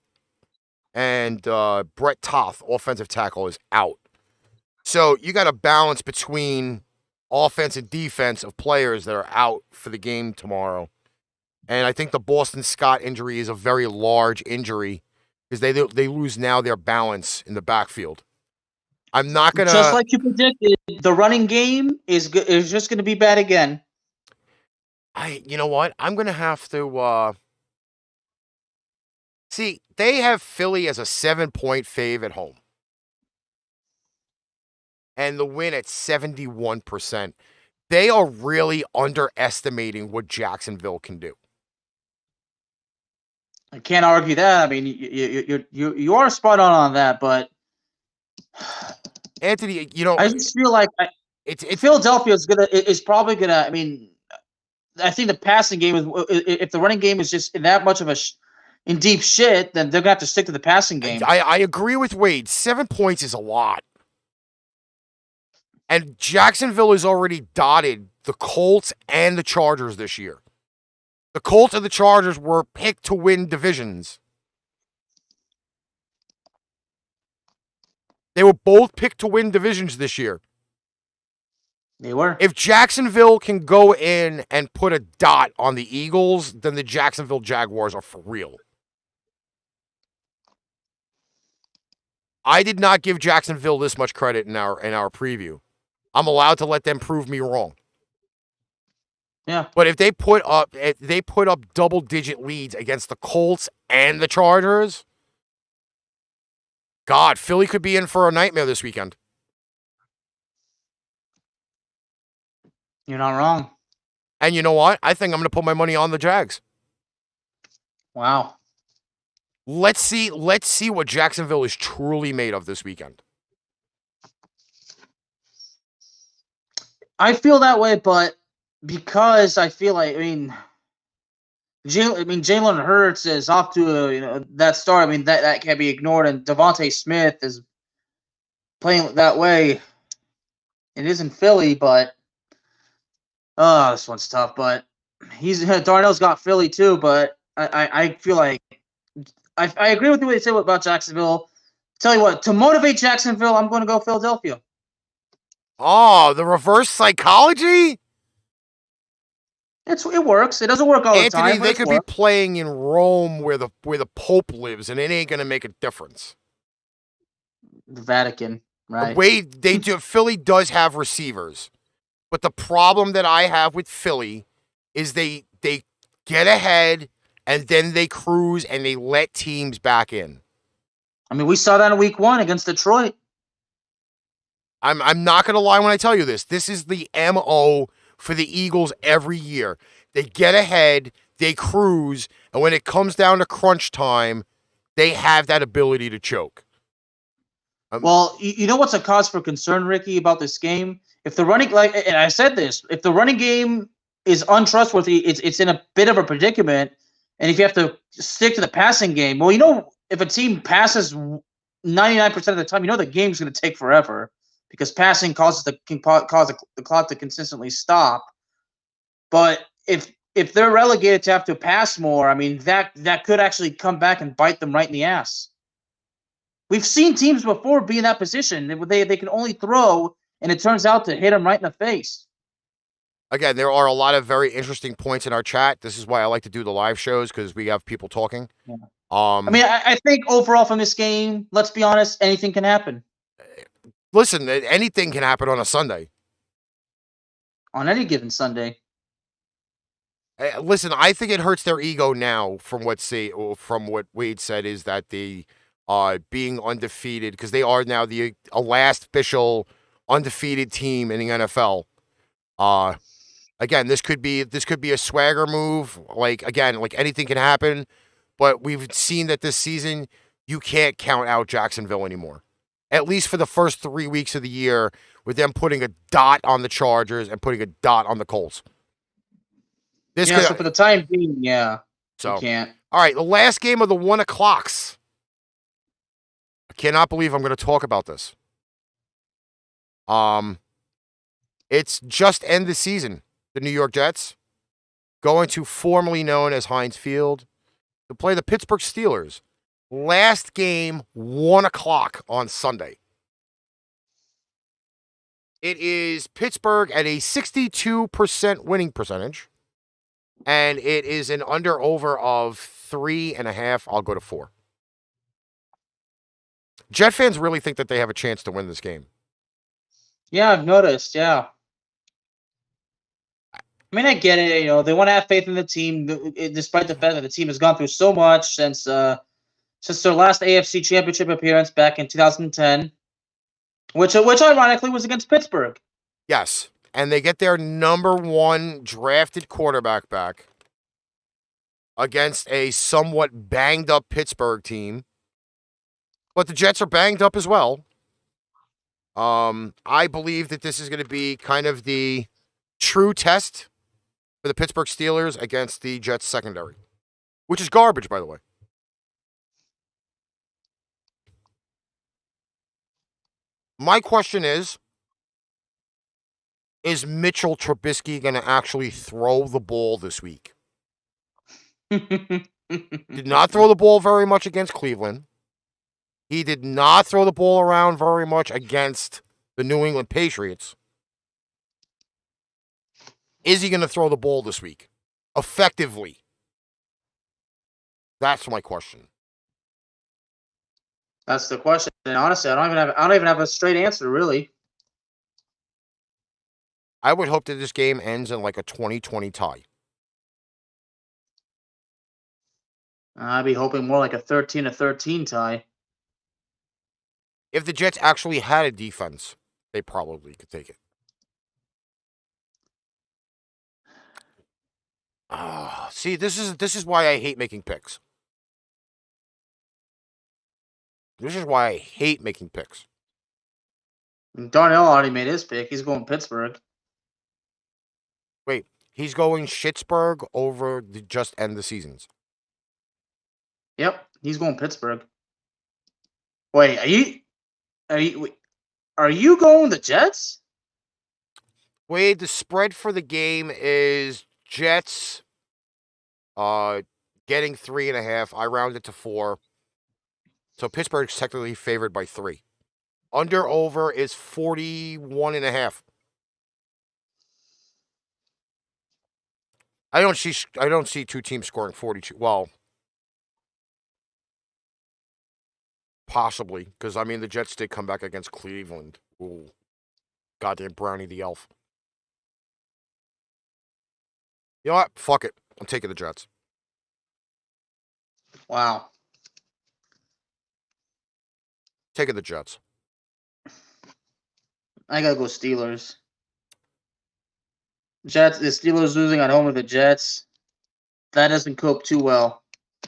Speaker 1: And Brett Toth, offensive tackle, is out. So you got a balance between offense and defense of players that are out for the game tomorrow. And I think the Boston Scott injury is a very large injury because they lose now their balance in the backfield. I'm not going to...
Speaker 2: Just like you predicted, the running game is just going to be bad again.
Speaker 1: You know what? I'm going to have to... See, they have Philly as a 7-point fave at home. And the win at 71%. They are really underestimating what Jacksonville can do.
Speaker 2: I can't argue that. I mean, you are spot on that, but
Speaker 1: Anthony,
Speaker 2: I just feel like Philadelphia is probably gonna. I mean, I think the passing game is, if the running game is just in that much of in deep shit, then they're gonna have to stick to the passing game.
Speaker 1: I agree with Wade. 7 points is a lot. And Jacksonville has already dotted the Colts and the Chargers this year. The Colts and the Chargers were picked to win divisions. They were both picked to win divisions this year.
Speaker 2: They were.
Speaker 1: If Jacksonville can go in and put a dot on the Eagles, then the Jacksonville Jaguars are for real. I did not give Jacksonville this much credit in our preview. I'm allowed to let them prove me wrong.
Speaker 2: Yeah.
Speaker 1: But if they put up double-digit leads against the Colts and the Chargers, God, Philly could be in for a nightmare this weekend.
Speaker 2: You're not wrong.
Speaker 1: And you know what? I think I'm going to put my money on the Jags.
Speaker 2: Wow.
Speaker 1: Let's see what Jacksonville is truly made of this weekend.
Speaker 2: I feel that way, but because I feel like Jalen Hurts is off to that start. I mean that can't be ignored, and Devontae Smith is playing that way. It is in Philly, but this one's tough. But Darnell's got Philly too, but I feel like I agree with what you said about Jacksonville. Tell you what, to motivate Jacksonville, I'm going to go Philadelphia.
Speaker 1: Oh, the reverse psychology?
Speaker 2: It works. It doesn't work all the time.
Speaker 1: Anthony, they could be playing in Rome where the Pope lives, and it ain't going to make a difference.
Speaker 2: The Vatican, right?
Speaker 1: The way they do, Philly does have receivers, but the problem that I have with Philly is they get ahead and then they cruise and they let teams back in.
Speaker 2: I mean, we saw that in Week 1 against Detroit.
Speaker 1: I'm not going to lie when I tell you this. This is the MO for the Eagles every year. They get ahead, they cruise, and when it comes down to crunch time, they have that ability to choke.
Speaker 2: Well, you know what's a cause for concern, Ricky, about this game? If the running, and I said this, if the running game is untrustworthy, it's in a bit of a predicament. And if you have to stick to the passing game, well, if a team passes 99% of the time, the game's going to take forever because passing can cause the clock to consistently stop. But if they're relegated to have to pass more, I mean, that could actually come back and bite them right in the ass. We've seen teams before be in that position. They can only throw, and it turns out to hit them right in the face.
Speaker 1: Again, there are a lot of very interesting points in our chat. This is why I like to do the live shows, because we have people talking.
Speaker 2: Yeah. I think overall from this game, let's be honest, anything can happen.
Speaker 1: Listen, anything can happen on a Sunday.
Speaker 2: On any given Sunday.
Speaker 1: Listen, I think it hurts their ego now from what Wade said, is that the being undefeated, because they are now the last official undefeated team in the NFL. Again, this could be a swagger move. Like anything can happen, but we've seen that this season you can't count out Jacksonville anymore. At least for the first 3 weeks of the year, with them putting a dot on the Chargers and putting a dot on the Colts.
Speaker 2: So for the time being, you can't.
Speaker 1: All right, the last game of the 1 o'clocks. I cannot believe I'm going to talk about this. It's just end the season. The New York Jets going to formerly known as Heinz Field to play the Pittsburgh Steelers. Last game, 1 o'clock on Sunday. It is Pittsburgh at a 62% winning percentage, and it is an under-over of 3.5. I'll go to 4. Jet fans really think that they have a chance to win this game.
Speaker 2: Yeah, I've noticed, yeah. I mean, I get it. They want to have faith in the team, despite the fact that the team has gone through so much since their last AFC Championship appearance back in 2010, which ironically was against Pittsburgh.
Speaker 1: Yes, and they get their number 1 drafted quarterback back against a somewhat banged up Pittsburgh team, but the Jets are banged up as well. I believe that this is going to be kind of the true test for the Pittsburgh Steelers against the Jets secondary, which is garbage, by the way. My question is Mitchell Trubisky going to actually throw the ball this week? Did not throw the ball very much against Cleveland. He did not throw the ball around very much against the New England Patriots. Is he going to throw the ball this week effectively? That's my question.
Speaker 2: That's the question. And honestly, I don't even have a straight answer, really.
Speaker 1: I would hope that this game ends in like a 20-20 tie.
Speaker 2: I'd be hoping more like a 13-13 tie.
Speaker 1: If the Jets actually had a defense, they probably could take it. See, this is why I hate making picks. This is why I hate making picks.
Speaker 2: Darnell already made his pick. He's going Pittsburgh.
Speaker 1: Wait, he's going Schittsburg over the just end the seasons.
Speaker 2: Yep, he's going Pittsburgh. Wait, are you going the Jets?
Speaker 1: Wade, the spread for the game is Jets getting 3.5. I round it to 4. So Pittsburgh's technically favored by 3. Under over is 41.5. I don't see two teams scoring 42. Well, possibly, because I mean the Jets did come back against Cleveland. Ooh, goddamn Brownie the Elf. You know what? Fuck it. I'm taking the Jets.
Speaker 2: Wow.
Speaker 1: Taking the Jets.
Speaker 2: I gotta go Steelers. Jets. The Steelers losing at home to the Jets. That doesn't cope too well.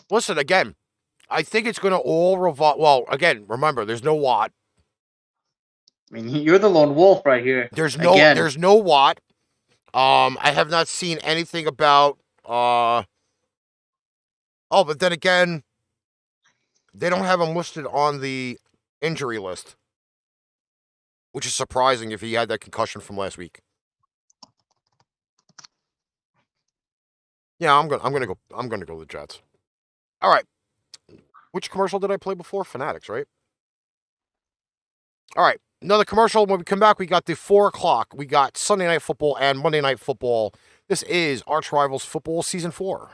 Speaker 1: Listen, again, I think it's going to all revolve. Well, again, remember, there's no Watt.
Speaker 2: I mean, you're the lone wolf right here.
Speaker 1: There's no Watt. I have not seen anything about. But then again, they don't have him listed on the injury list, which is surprising if he had that concussion from last week. Yeah, I'm gonna go the Jets. All right. Which commercial did I play before? Fanatics, right? All right. Another commercial. When we come back, we got the 4 o'clock. We got Sunday Night Football and Monday Night Football. This is ArchRivals Football Season 4.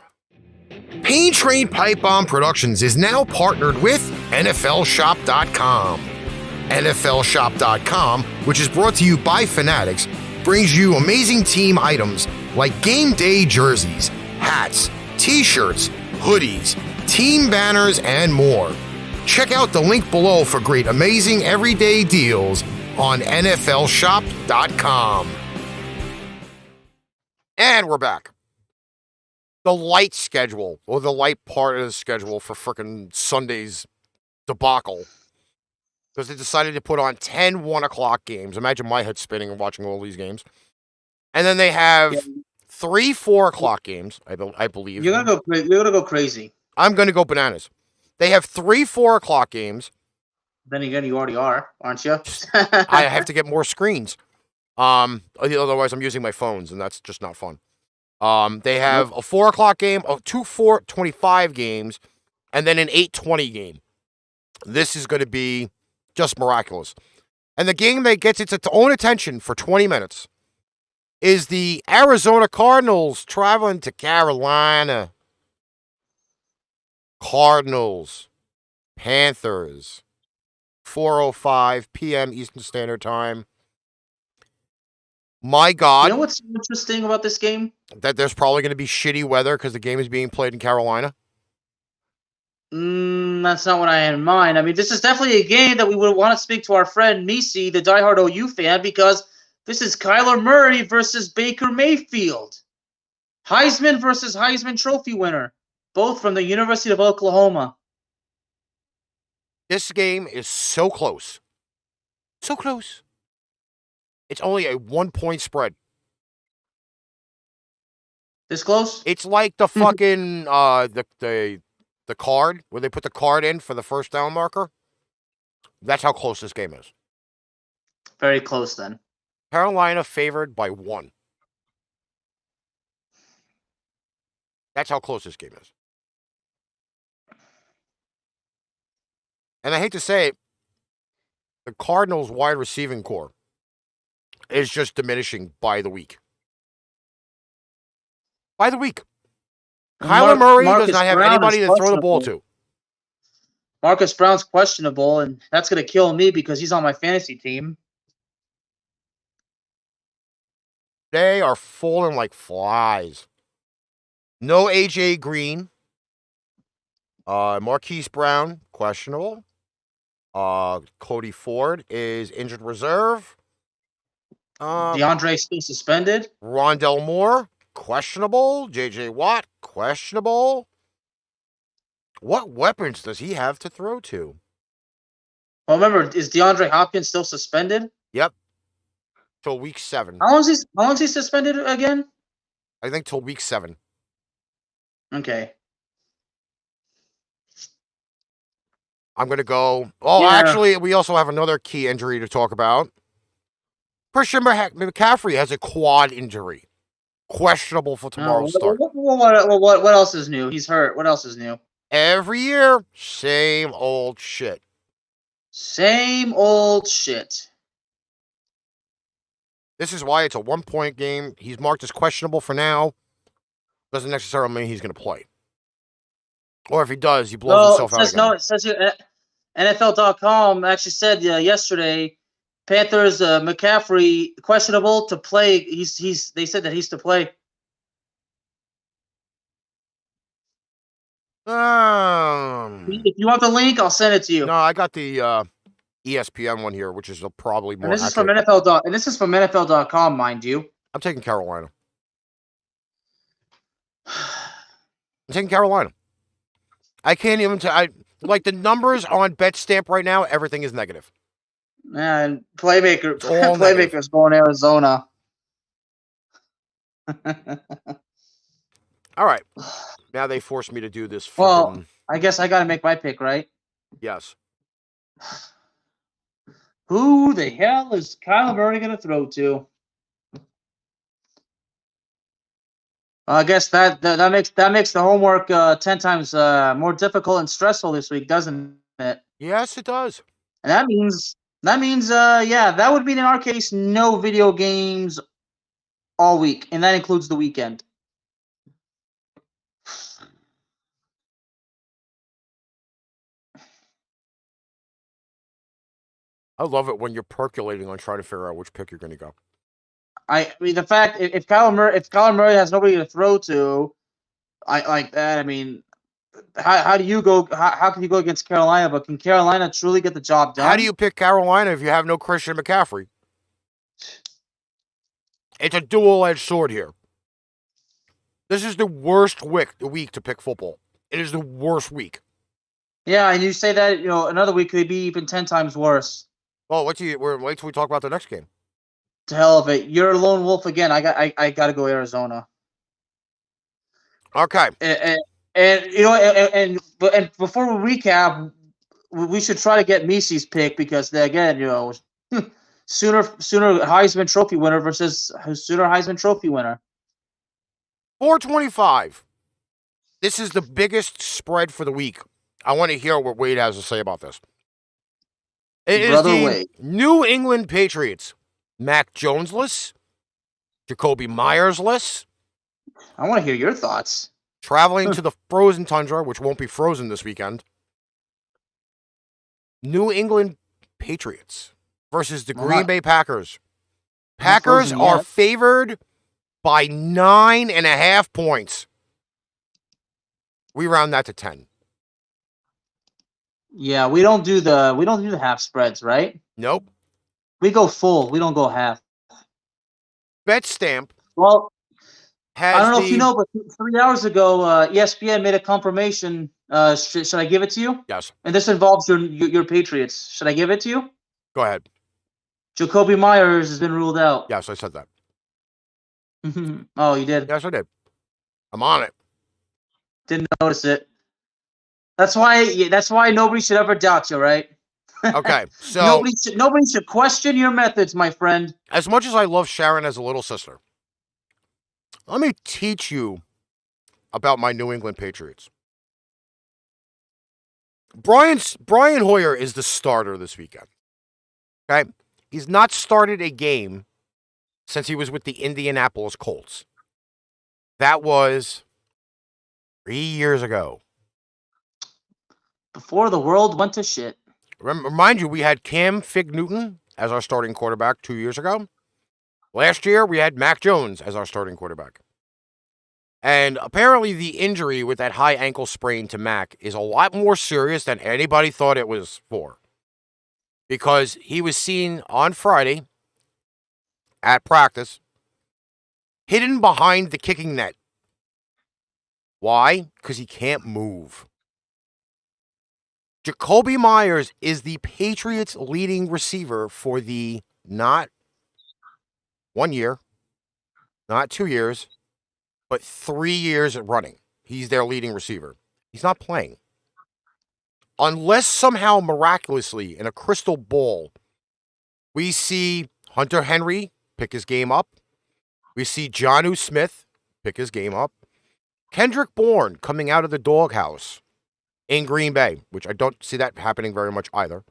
Speaker 1: Pain Train Pipe Bomb Productions is now partnered with NFLShop.com. NFLShop.com, which is brought to you by Fanatics, brings you amazing team items like game day jerseys, hats, t-shirts, hoodies, team banners, and more. Check out the link below for great, amazing everyday deals on NFLShop.com. And we're back. The light schedule, or the light part of the schedule for frickin' Sunday's debacle. Because they decided to put on 10 1 o'clock games. Imagine my head spinning and watching all these games. And then they have 3 4 o'clock games, I believe.
Speaker 2: You're gonna go crazy.
Speaker 1: I'm gonna go bananas. They have 3 4 o'clock games.
Speaker 2: Then again, you already are, aren't you?
Speaker 1: I have to get more screens. Otherwise I'm using my phones, and that's just not fun. They have a 4 o'clock game, 2 4:25 games, and then an 8:20 game. This is going to be just miraculous. And the game that gets its own attention for 20 minutes is the Arizona Cardinals traveling to Carolina. Cardinals, Panthers, 4:05 p.m. Eastern Standard Time. My God.
Speaker 2: You know what's interesting about this game?
Speaker 1: That there's probably going to be shitty weather because the game is being played in Carolina.
Speaker 2: That's not what I had in mind. I mean, this is definitely a game that we would want to speak to our friend Nisi, the diehard OU fan, because this is Kyler Murray versus Baker Mayfield. Heisman versus Heisman Trophy winner, both from the University of Oklahoma.
Speaker 1: This game is so close. So close. It's only a 1-point spread.
Speaker 2: This close?
Speaker 1: It's like the fucking the card where they put the card in for the first down marker. That's how close this game is.
Speaker 2: Very close then.
Speaker 1: Carolina favored by 1. That's how close this game is. And I hate to say it, the Cardinals' wide receiving core is just diminishing by the week. By the week. Kyler Murray does not have anybody to throw the ball to.
Speaker 2: Marcus Brown's questionable, and that's going to kill me because he's on my fantasy team.
Speaker 1: They are falling like flies. No A.J. Green. Marquise Brown, questionable. Cody Ford is injured reserve.
Speaker 2: DeAndre still suspended.
Speaker 1: Rondell Moore, questionable. J.J. Watt, questionable. What weapons does he have to throw to?
Speaker 2: Well, remember, is DeAndre Hopkins still suspended?
Speaker 1: Yep. Till week 7.
Speaker 2: How long is he suspended again?
Speaker 1: I think till week 7.
Speaker 2: Okay.
Speaker 1: I'm going to go. Oh,
Speaker 2: Yeah.
Speaker 1: actually, we also have another key injury to talk about. Christian McCaffrey has a quad injury. Questionable for tomorrow's start.
Speaker 2: What else is new? He's hurt. What else is new?
Speaker 1: Every year, same old shit.
Speaker 2: Same old shit.
Speaker 1: This is why it's a 1-point game. He's marked as questionable for now. Doesn't necessarily mean he's going to play. Or if he does, he blows himself out again.
Speaker 2: No, it says here, NFL.com actually said yesterday, Panthers McCaffrey questionable to play. They said that he's to play. If you want the link, I'll send it to you.
Speaker 1: No, I got the ESPN one here, which is probably more.
Speaker 2: And this is from NFL. And this is from NFL.com, mind you.
Speaker 1: I'm taking Carolina. I'm taking Carolina. I can't even like the numbers on Betstamp right now. Everything is negative.
Speaker 2: And Playmaker's going Arizona.
Speaker 1: All right. Now they forced me to do this.
Speaker 2: Well, I guess I got to make my pick, right?
Speaker 1: Yes.
Speaker 2: Who the hell is Kyler Murray going to throw to? I guess that makes the homework 10 times more difficult and stressful this week, doesn't it?
Speaker 1: Yes, it does.
Speaker 2: And that means that would mean in our case no video games all week, and that includes the weekend.
Speaker 1: I love it when you're percolating on trying to figure out which pick you're going to go.
Speaker 2: I mean, the fact if Kyler Murray has nobody to throw to, I like that. I mean, how do you go? How can you go against Carolina? But can Carolina truly get the job done?
Speaker 1: How do you pick Carolina if you have no Christian McCaffrey? It's a dual-edged sword here. This is the worst week to pick football. It is the worst week.
Speaker 2: Yeah, and you say that another week could be even 10 times worse.
Speaker 1: Well, wait till we talk about the next game.
Speaker 2: To hell of it, you're a lone wolf again. I got to go Arizona.
Speaker 1: Okay.
Speaker 2: And before we recap, we should try to get Misi's pick because again, Sooner Heisman Trophy winner versus Sooner Heisman Trophy winner.
Speaker 1: 425. This is the biggest spread for the week. I want to hear what Wade has to say about this. It is the New England Patriots. Mac Jones-less. Jacoby Myers-less.
Speaker 2: I want to hear your thoughts.
Speaker 1: Traveling to the frozen tundra, which won't be frozen this weekend. New England Patriots versus the Green Bay Packers. Packers are favored by 9.5 points. We round that to 10.
Speaker 2: Yeah, we don't do the half spreads, right?
Speaker 1: Nope.
Speaker 2: We go full. We don't go half.
Speaker 1: Betstamp.
Speaker 2: Well, I don't know if you know, but 3 hours ago, ESPN made a confirmation. Should I give it to you?
Speaker 1: Yes.
Speaker 2: And this involves your Patriots. Should I give it to you?
Speaker 1: Go ahead.
Speaker 2: Jacoby Myers has been ruled out.
Speaker 1: Yes, I said that.
Speaker 2: Oh, you did?
Speaker 1: Yes, I did. I'm on it.
Speaker 2: Didn't notice it. That's why nobody should ever doubt you, right?
Speaker 1: Okay, so
Speaker 2: nobody should question your methods, my friend.
Speaker 1: As much as I love Sharon as a little sister, let me teach you about my New England Patriots. Brian Hoyer is the starter this weekend. Okay? He's not started a game since he was with the Indianapolis Colts. That was 3 years ago.
Speaker 2: Before the world went to shit.
Speaker 1: Remind you, we had Cam Fig Newton as our starting quarterback 2 years ago. Last year, we had Mac Jones as our starting quarterback. And apparently the injury with that high ankle sprain to Mac is a lot more serious than anybody thought it was for. Because he was seen on Friday at practice, hidden behind the kicking net. Why? Because he can't move. Jacoby Myers is the Patriots' leading receiver for the not 1 year, not 2 years, but 3 years running. He's their leading receiver. He's not playing. Unless somehow miraculously in a crystal ball, we see Hunter Henry pick his game up. We see Jonnu Smith pick his game up. Kendrick Bourne coming out of the doghouse in Green Bay, which I don't see that happening very much either.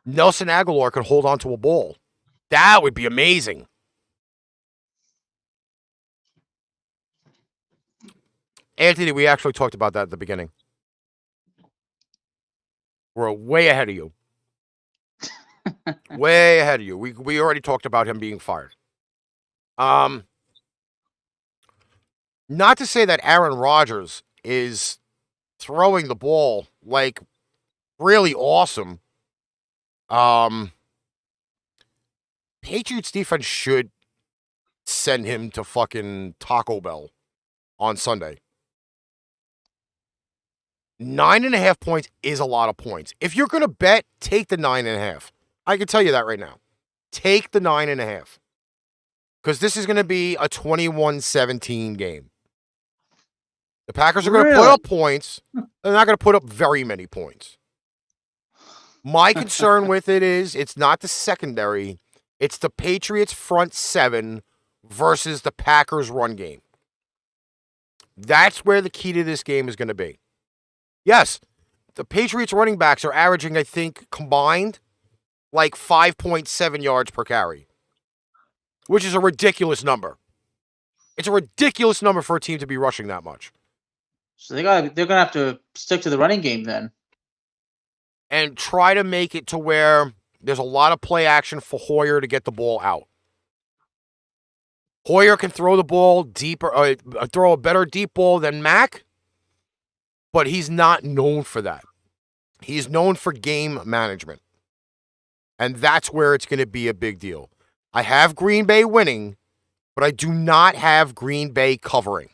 Speaker 1: Nelson Aguilar could hold on to a ball. That would be amazing. Anthony, we actually talked about that at the beginning. We're way ahead of you. Way ahead of you. We already talked about him being fired. Not to say that Aaron Rodgers is throwing the ball like really awesome. Patriots defense should send him to fucking Taco Bell on Sunday. 9.5 points is a lot of points. If you're going to bet, take the 9.5. I can tell you that right now. Take the 9.5. Because this is going to be a 21-17 game. The Packers are going to put up points. They're not going to put up very many points. My concern with it is it's not the secondary. It's the Patriots front seven versus the Packers run game. That's where the key to this game is going to be. Yes, the Patriots running backs are averaging, I think, combined, like 5.7 yards per carry, which is a ridiculous number. It's a ridiculous number for a team to be rushing that much.
Speaker 2: So they're gonna have to stick to the running game then,
Speaker 1: and try to make it to where there's a lot of play action for Hoyer to get the ball out. Hoyer can throw the ball deeper, throw a better deep ball than Mack, but he's not known for that. He's known for game management. And that's where it's going to be a big deal. I have Green Bay winning, but I do not have Green Bay covering.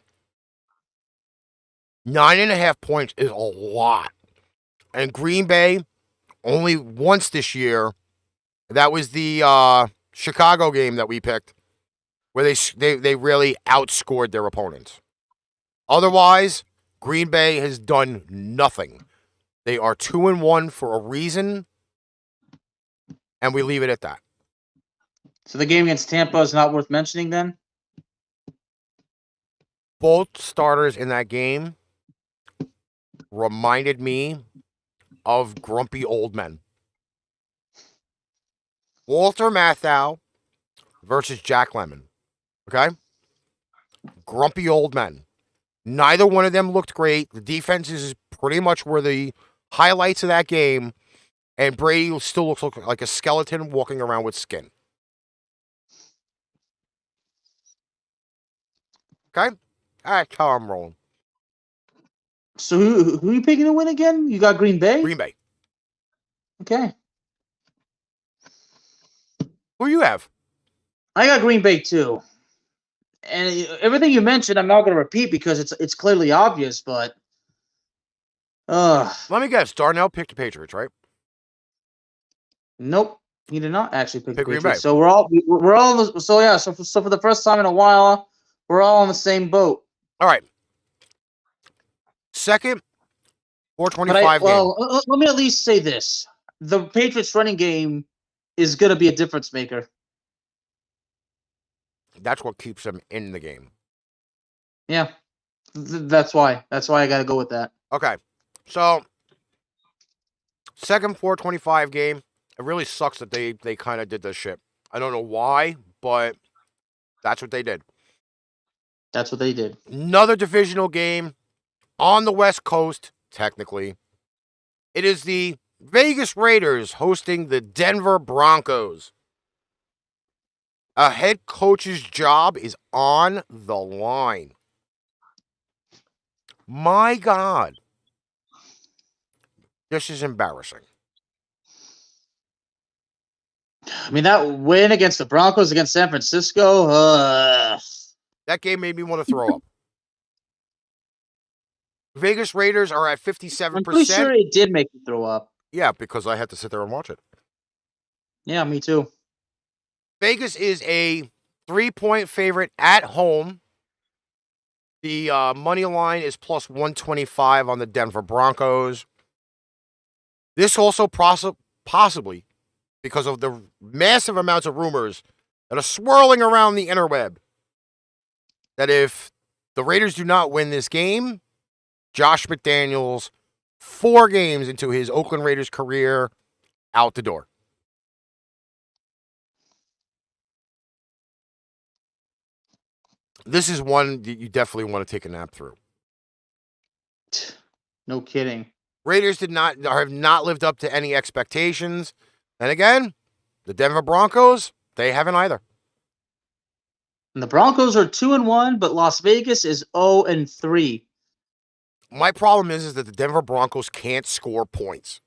Speaker 1: 9.5 points is a lot. And Green Bay, only once this year, that was the Chicago game that we picked, where they really outscored their opponents. Otherwise, Green Bay has done nothing. They are 2-1 for a reason, and we leave it at that.
Speaker 2: So the game against Tampa is not worth mentioning then?
Speaker 1: Both starters in that game reminded me of grumpy old men. Walter Matthau versus Jack Lemmon. Okay? Grumpy old men. Neither one of them looked great. The defenses pretty much were the highlights of that game, and Brady still looks like a skeleton walking around with skin. Okay? All right, how I'm rolling.
Speaker 2: So who are you picking to win again? You got Green Bay?
Speaker 1: Green Bay.
Speaker 2: Okay.
Speaker 1: Who you have?
Speaker 2: I got Green Bay too. And everything you mentioned, I'm not going to repeat because it's clearly obvious, but
Speaker 1: let me guess. Darnell picked the Patriots, right?
Speaker 2: Nope, he did not actually pick the
Speaker 1: Green
Speaker 2: Patriots.
Speaker 1: Bay.
Speaker 2: So we're all so for the first time in a while, we're all on the same boat.
Speaker 1: All right. Second, 425 game.
Speaker 2: Well, let me at least say this: the Patriots running game is going to be a difference maker.
Speaker 1: That's what keeps them in the game.
Speaker 2: Yeah, that's why. That's why I got to go with that.
Speaker 1: Okay, so second 425 game. It really sucks that they kind of did this shit. I don't know why, but that's what they did.
Speaker 2: That's what they did.
Speaker 1: Another divisional game on the West Coast, technically. It is the Vegas Raiders hosting the Denver Broncos. A head coach's job is on the line. My God. This is embarrassing.
Speaker 2: I mean, that win against the Broncos against San Francisco,
Speaker 1: that game made me want to throw up. Vegas Raiders are at
Speaker 2: I'm
Speaker 1: 57%.
Speaker 2: pretty sure it did make me throw up.
Speaker 1: Yeah, because I had to sit there and watch it.
Speaker 2: Yeah, me too.
Speaker 1: Vegas is a 3-point favorite at home. The money line is plus 125 on the Denver Broncos. This also possibly because of the massive amounts of rumors that are swirling around the interweb that if the Raiders do not win this game, Josh McDaniels, 4 games into his Oakland Raiders career, out the door. This is one that you definitely want to take a nap through.
Speaker 2: No kidding.
Speaker 1: Raiders have not lived up to any expectations. And again, the Denver Broncos, they haven't either.
Speaker 2: And the Broncos are 2-1, but Las Vegas is 0-3.
Speaker 1: My problem is that the Denver Broncos can't score points.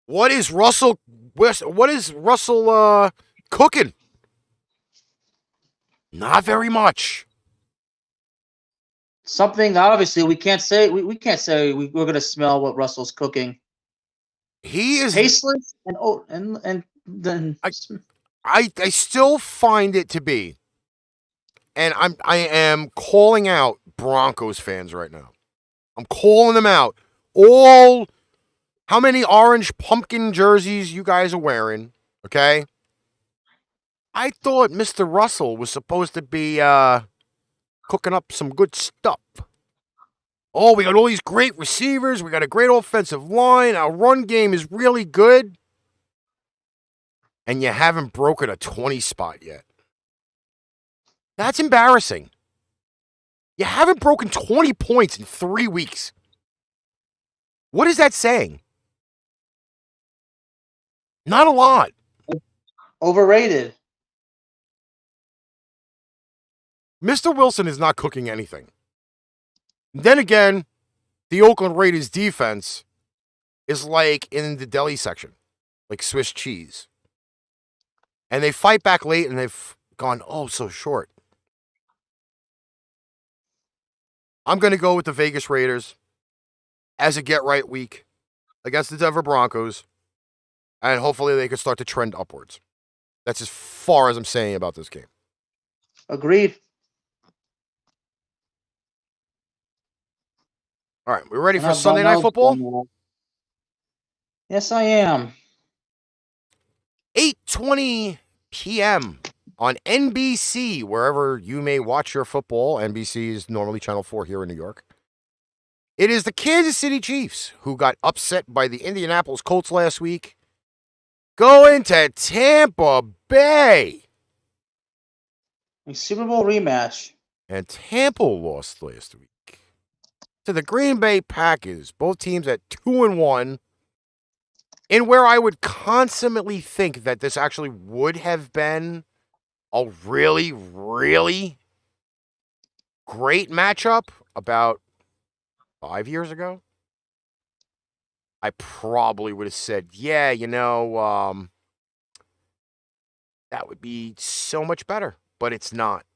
Speaker 1: What is Russell cooking? Not very much.
Speaker 2: Something obviously we can't say. We can't say we're going to smell what Russell's cooking.
Speaker 1: He is
Speaker 2: tasteless and then
Speaker 1: I still find it to be, and I am calling out Broncos fans right now. I'm calling them out. How many orange pumpkin jerseys you guys are wearing? Okay. I thought Mr. Russell was supposed to be cooking up some good stuff. Oh, we got all these great receivers. We got a great offensive line. Our run game is really good. And you haven't broken a 20 spot yet. That's embarrassing. You haven't broken 20 points in 3 weeks. What is that saying? Not a lot.
Speaker 2: Overrated.
Speaker 1: Mr. Wilson is not cooking anything. Then again, the Oakland Raiders defense is like in the deli section, like Swiss cheese. And they fight back late and they've gone, so short. I'm going to go with the Vegas Raiders as a get-right week against the Denver Broncos. And hopefully they can start to trend upwards. That's as far as I'm saying about this game.
Speaker 2: Agreed.
Speaker 1: All right, we ready for Sunday Night Football?
Speaker 2: Yes, I am.
Speaker 1: 8:20 p.m. on NBC, wherever you may watch your football. NBC is normally Channel 4 here in New York. It is the Kansas City Chiefs, who got upset by the Indianapolis Colts last week, going to Tampa Bay.
Speaker 2: A Super Bowl rematch.
Speaker 1: And Tampa lost last week to the Green Bay Packers, both teams at 2-1. In where I would consummately think that this actually would have been a really, really great matchup about 5 years ago, I probably would have said, yeah, that would be so much better, but it's not.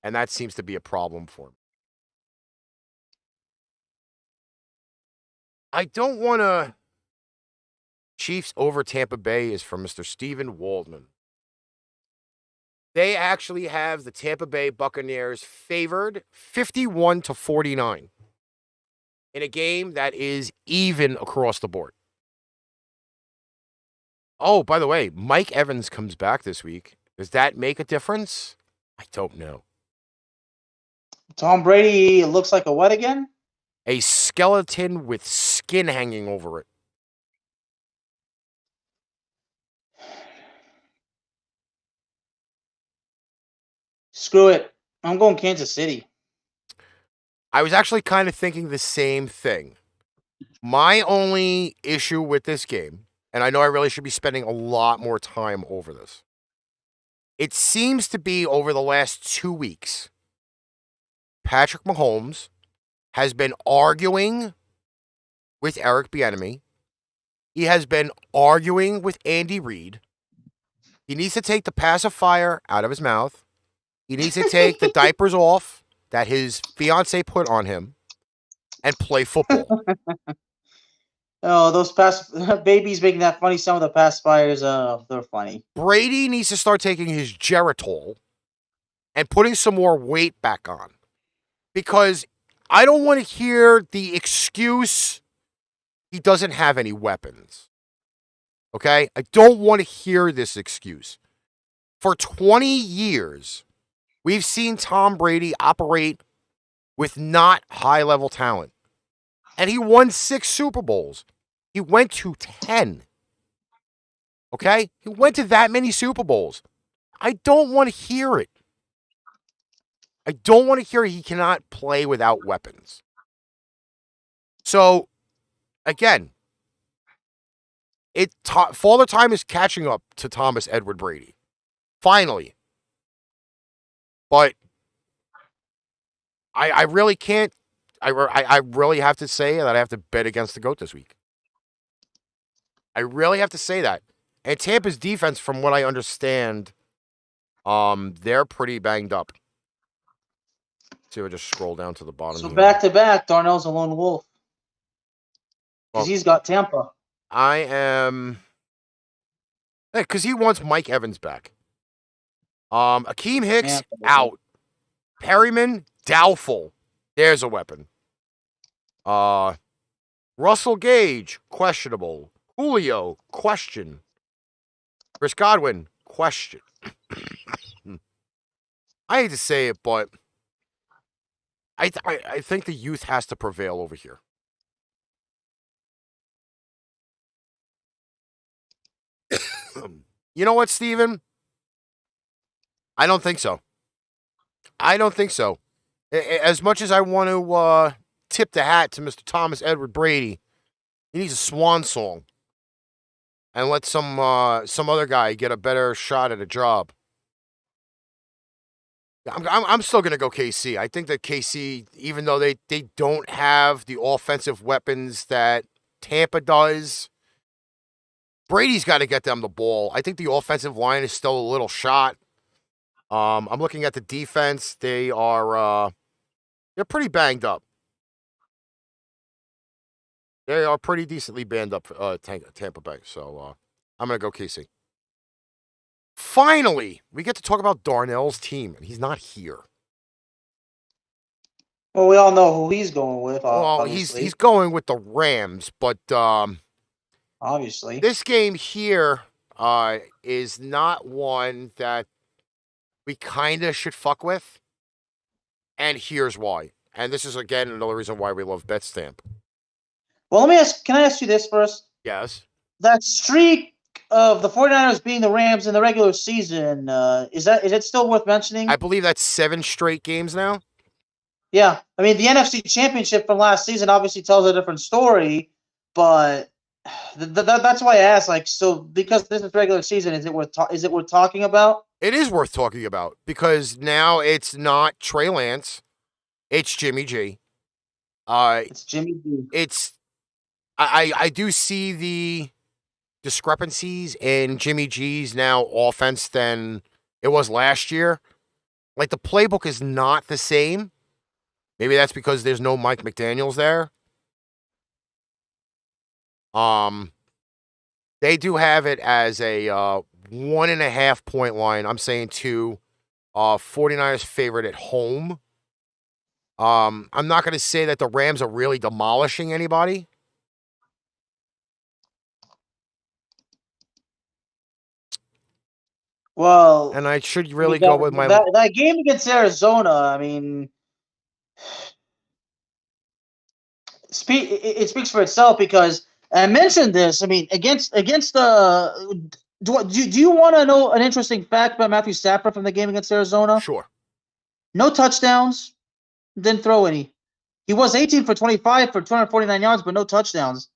Speaker 1: And that seems to be a problem for me. I don't want to... Chiefs over Tampa Bay is from Mr. Stephen Waldman. They actually have the Tampa Bay Buccaneers favored 51-49 in a game that is even across the board. Oh, by the way, Mike Evans comes back this week. Does that make a difference? I don't know.
Speaker 2: Tom Brady looks like a what again?
Speaker 1: A skeleton with skin hanging over it.
Speaker 2: Screw it. I'm going Kansas City.
Speaker 1: I was actually kind of thinking the same thing. My only issue with this game, and I know I really should be spending a lot more time over this, it seems to be over the last 2 weeks, Patrick Mahomes has been arguing with Eric Bieniemy. He has been arguing with Andy Reid. He needs to take the pacifier out of his mouth. He needs to take the diapers off that his fiance put on him and play football.
Speaker 2: Oh, those past babies making that funny sound with the pacifiers. They're funny.
Speaker 1: Brady needs to start taking his Geritol and putting some more weight back on, because I don't want to hear the excuse he doesn't have any weapons. Okay? I don't want to hear this excuse. For 20 years, we've seen Tom Brady operate with not high-level talent. And he won 6 Super Bowls. He went to 10. Okay? He went to that many Super Bowls. I don't want to hear it. I don't want to hear he cannot play without weapons. So, again, Father Time is catching up to Thomas Edward Brady. Finally. But I really can't. I really have to say that I have to bet against the GOAT this week. I really have to say that. And Tampa's defense, from what I understand, they're pretty banged up. See if I just scroll down to the bottom.
Speaker 2: So back to back, Darnell's a lone wolf. Because he's got Tampa.
Speaker 1: I am. Because he wants Mike Evans back. Akeem Hicks out. Perryman doubtful. There's a weapon. Russell Gage questionable. Julio question. Chris Godwin question. I hate to say it, but I think the youth has to prevail over here. You know what, Steven? I don't think so. I don't think so. As much as I want to tip the hat to Mr. Thomas Edward Brady, he needs a swan song and let some other guy get a better shot at a job. I'm still going to go KC. I think that KC, even though they don't have the offensive weapons that Tampa does, Brady's got to get them the ball. I think the offensive line is still a little shot. I'm looking at the defense. They're pretty banged up. They are pretty decently banged up, Tampa Bay. So I'm going to go KC. Finally, we get to talk about Darnell's team, and he's not here.
Speaker 2: Well, we all know who he's going with.
Speaker 1: Well, he's going with the Rams, but
Speaker 2: obviously
Speaker 1: this game here is not one that we kind of should fuck with, and here's why. And this is, again, another reason why we love Betstamp.
Speaker 2: Well, can I ask you this first?
Speaker 1: Yes.
Speaker 2: That streak of the 49ers being the Rams in the regular season, is it still worth mentioning?
Speaker 1: I believe that's 7 straight games now.
Speaker 2: Yeah. I mean, the NFC Championship from last season obviously tells a different story, but that's why I asked, like, so because this is regular season, is it worth talking about?
Speaker 1: It is worth talking about, because now it's not Trey Lance, it's Jimmy G.
Speaker 2: It's Jimmy G.
Speaker 1: I do see the discrepancies in Jimmy G's now offense than it was last year. Like, the playbook is not the same. Maybe that's because there's no Mike McDaniels there. They do have it as a 1.5 point line. I'm saying 2. 49ers favorite at home. I'm not going to say that the Rams are really demolishing anybody.
Speaker 2: Well,
Speaker 1: and I should really go with my
Speaker 2: that game against Arizona. I mean, it speaks for itself, because I mentioned this. I mean, against the. Do you want to know an interesting fact about Matthew Stafford from the game against Arizona?
Speaker 1: Sure.
Speaker 2: No touchdowns, didn't throw any. He was 18 for 25 for 249 yards, but no touchdowns.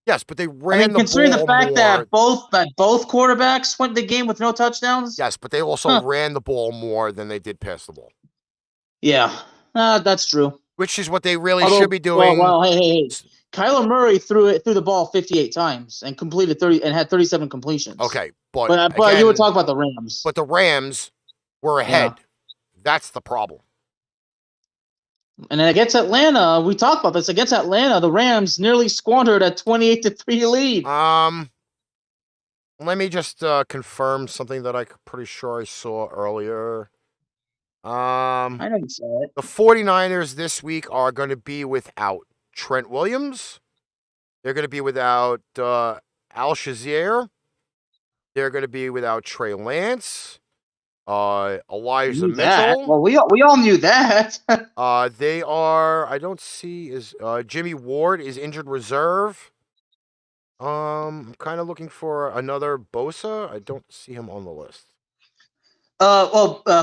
Speaker 1: Yes, but they ran
Speaker 2: considering
Speaker 1: the ball
Speaker 2: the fact
Speaker 1: more.
Speaker 2: that both quarterbacks went the game with no touchdowns.
Speaker 1: Yes, but they also ran the ball more than they did pass the ball.
Speaker 2: Yeah, that's true.
Speaker 1: Which is what they really should be doing.
Speaker 2: Well, hey. Kyler Murray threw the ball 58 times and completed 30 and had 37 completions.
Speaker 1: Okay, but
Speaker 2: again, you were talking about the Rams.
Speaker 1: But the Rams were ahead. Yeah. That's the problem.
Speaker 2: And then against Atlanta, we talked about this. Against Atlanta, the Rams nearly squandered a 28-3 lead.
Speaker 1: Let me just confirm something that I'm pretty sure I saw earlier.
Speaker 2: I know you saw it.
Speaker 1: The 49ers this week are going to be without Trent Williams. They're going to be without Al-Shazier. They're going to be without Trey Lance. Elijah Mitchell.
Speaker 2: Well, we all knew that.
Speaker 1: They are. I don't see is Jimmy Ward is injured reserve. I'm kind of looking for another Bosa. I don't see him on the list.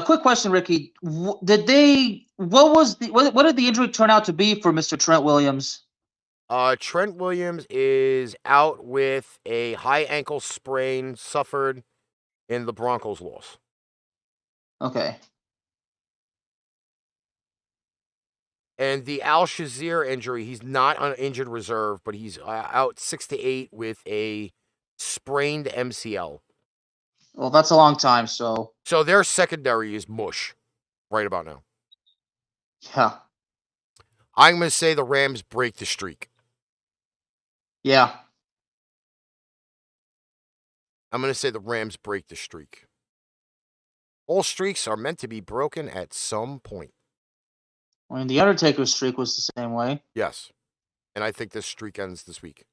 Speaker 2: Quick question, Ricky. What did the injury turn out to be for Mr. Trent Williams?
Speaker 1: Trent Williams is out with a high ankle sprain suffered in the Broncos loss.
Speaker 2: Okay.
Speaker 1: And the Al-Shazier injury, he's not on injured reserve, but he's out 6 to 8 with a sprained MCL.
Speaker 2: Well, that's a long time, so
Speaker 1: their secondary is mush right about now.
Speaker 2: Yeah.
Speaker 1: I'm going to say the Rams break the streak.
Speaker 2: Yeah.
Speaker 1: I'm going to say the Rams break the streak. All streaks are meant to be broken at some point.
Speaker 2: I mean, the Undertaker's streak was the same way.
Speaker 1: Yes. And I think this streak ends this week.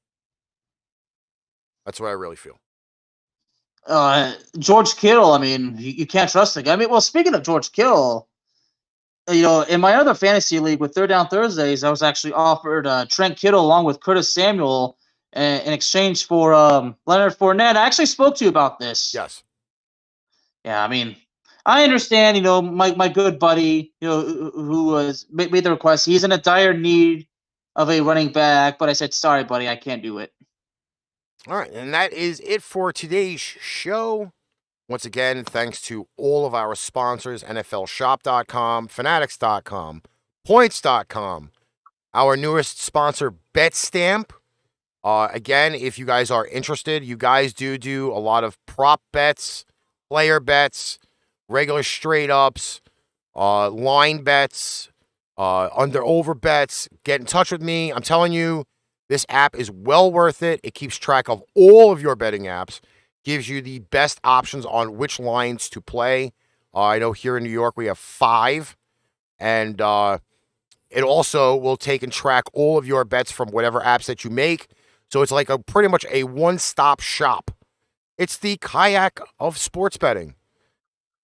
Speaker 1: That's what I really feel.
Speaker 2: George Kittle, I mean, you can't trust the guy. I mean, well, speaking of George Kittle, in my other fantasy league with Third Down Thursdays, I was actually offered Trent Kittle along with Curtis Samuel in exchange for Leonard Fournette. I actually spoke to you about this.
Speaker 1: Yes.
Speaker 2: Yeah, I mean, I understand, my good buddy, who made the request. He's in a dire need of a running back, but I said, sorry, buddy, I can't do it.
Speaker 1: All right, and that is it for today's show. Once again, thanks to all of our sponsors, NFLShop.com, Fanatics.com, Points.com, our newest sponsor, Betstamp. Again, if you guys are interested, you guys do a lot of prop bets, player bets, regular straight ups, line bets, under-over bets. Get in touch with me. I'm telling you, this app is well worth it. It keeps track of all of your betting apps, gives you the best options on which lines to play. I know here in New York we have 5, and it also will take and track all of your bets from whatever apps that you make. So it's like pretty much a one-stop shop. It's the kayak of sports betting.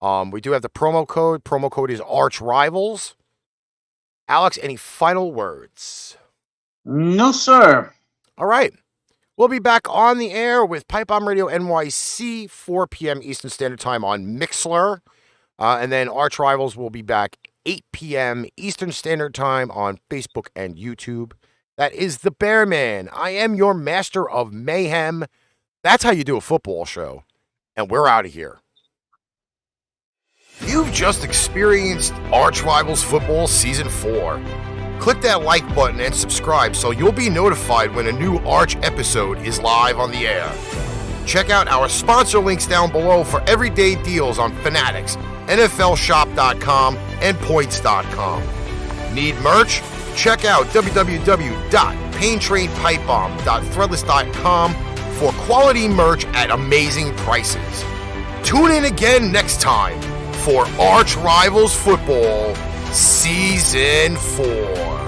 Speaker 1: We do have the promo code. Promo code is ArchRivals. Alex, any final words?
Speaker 2: No, sir.
Speaker 1: All right. We'll be back on the air with Pipe Bomb Radio NYC, 4 p.m. Eastern Standard Time on Mixlr. And then Arch Rivals will be back 8 p.m. Eastern Standard Time on Facebook and YouTube. That is the Bear Man. I am your master of mayhem. That's how you do a football show. And we're out of here. You've just experienced Arch Rivals Football Season 4. Click that like button and subscribe so you'll be notified when a new Arch episode is live on the air. Check out our sponsor links down below for everyday deals on Fanatics, NFLShop.com, and Points.com. Need merch? Check out www.paintrainpipebomb.threadless.com for quality merch at amazing prices. Tune in again next time for Arch Rivals Football Season 4.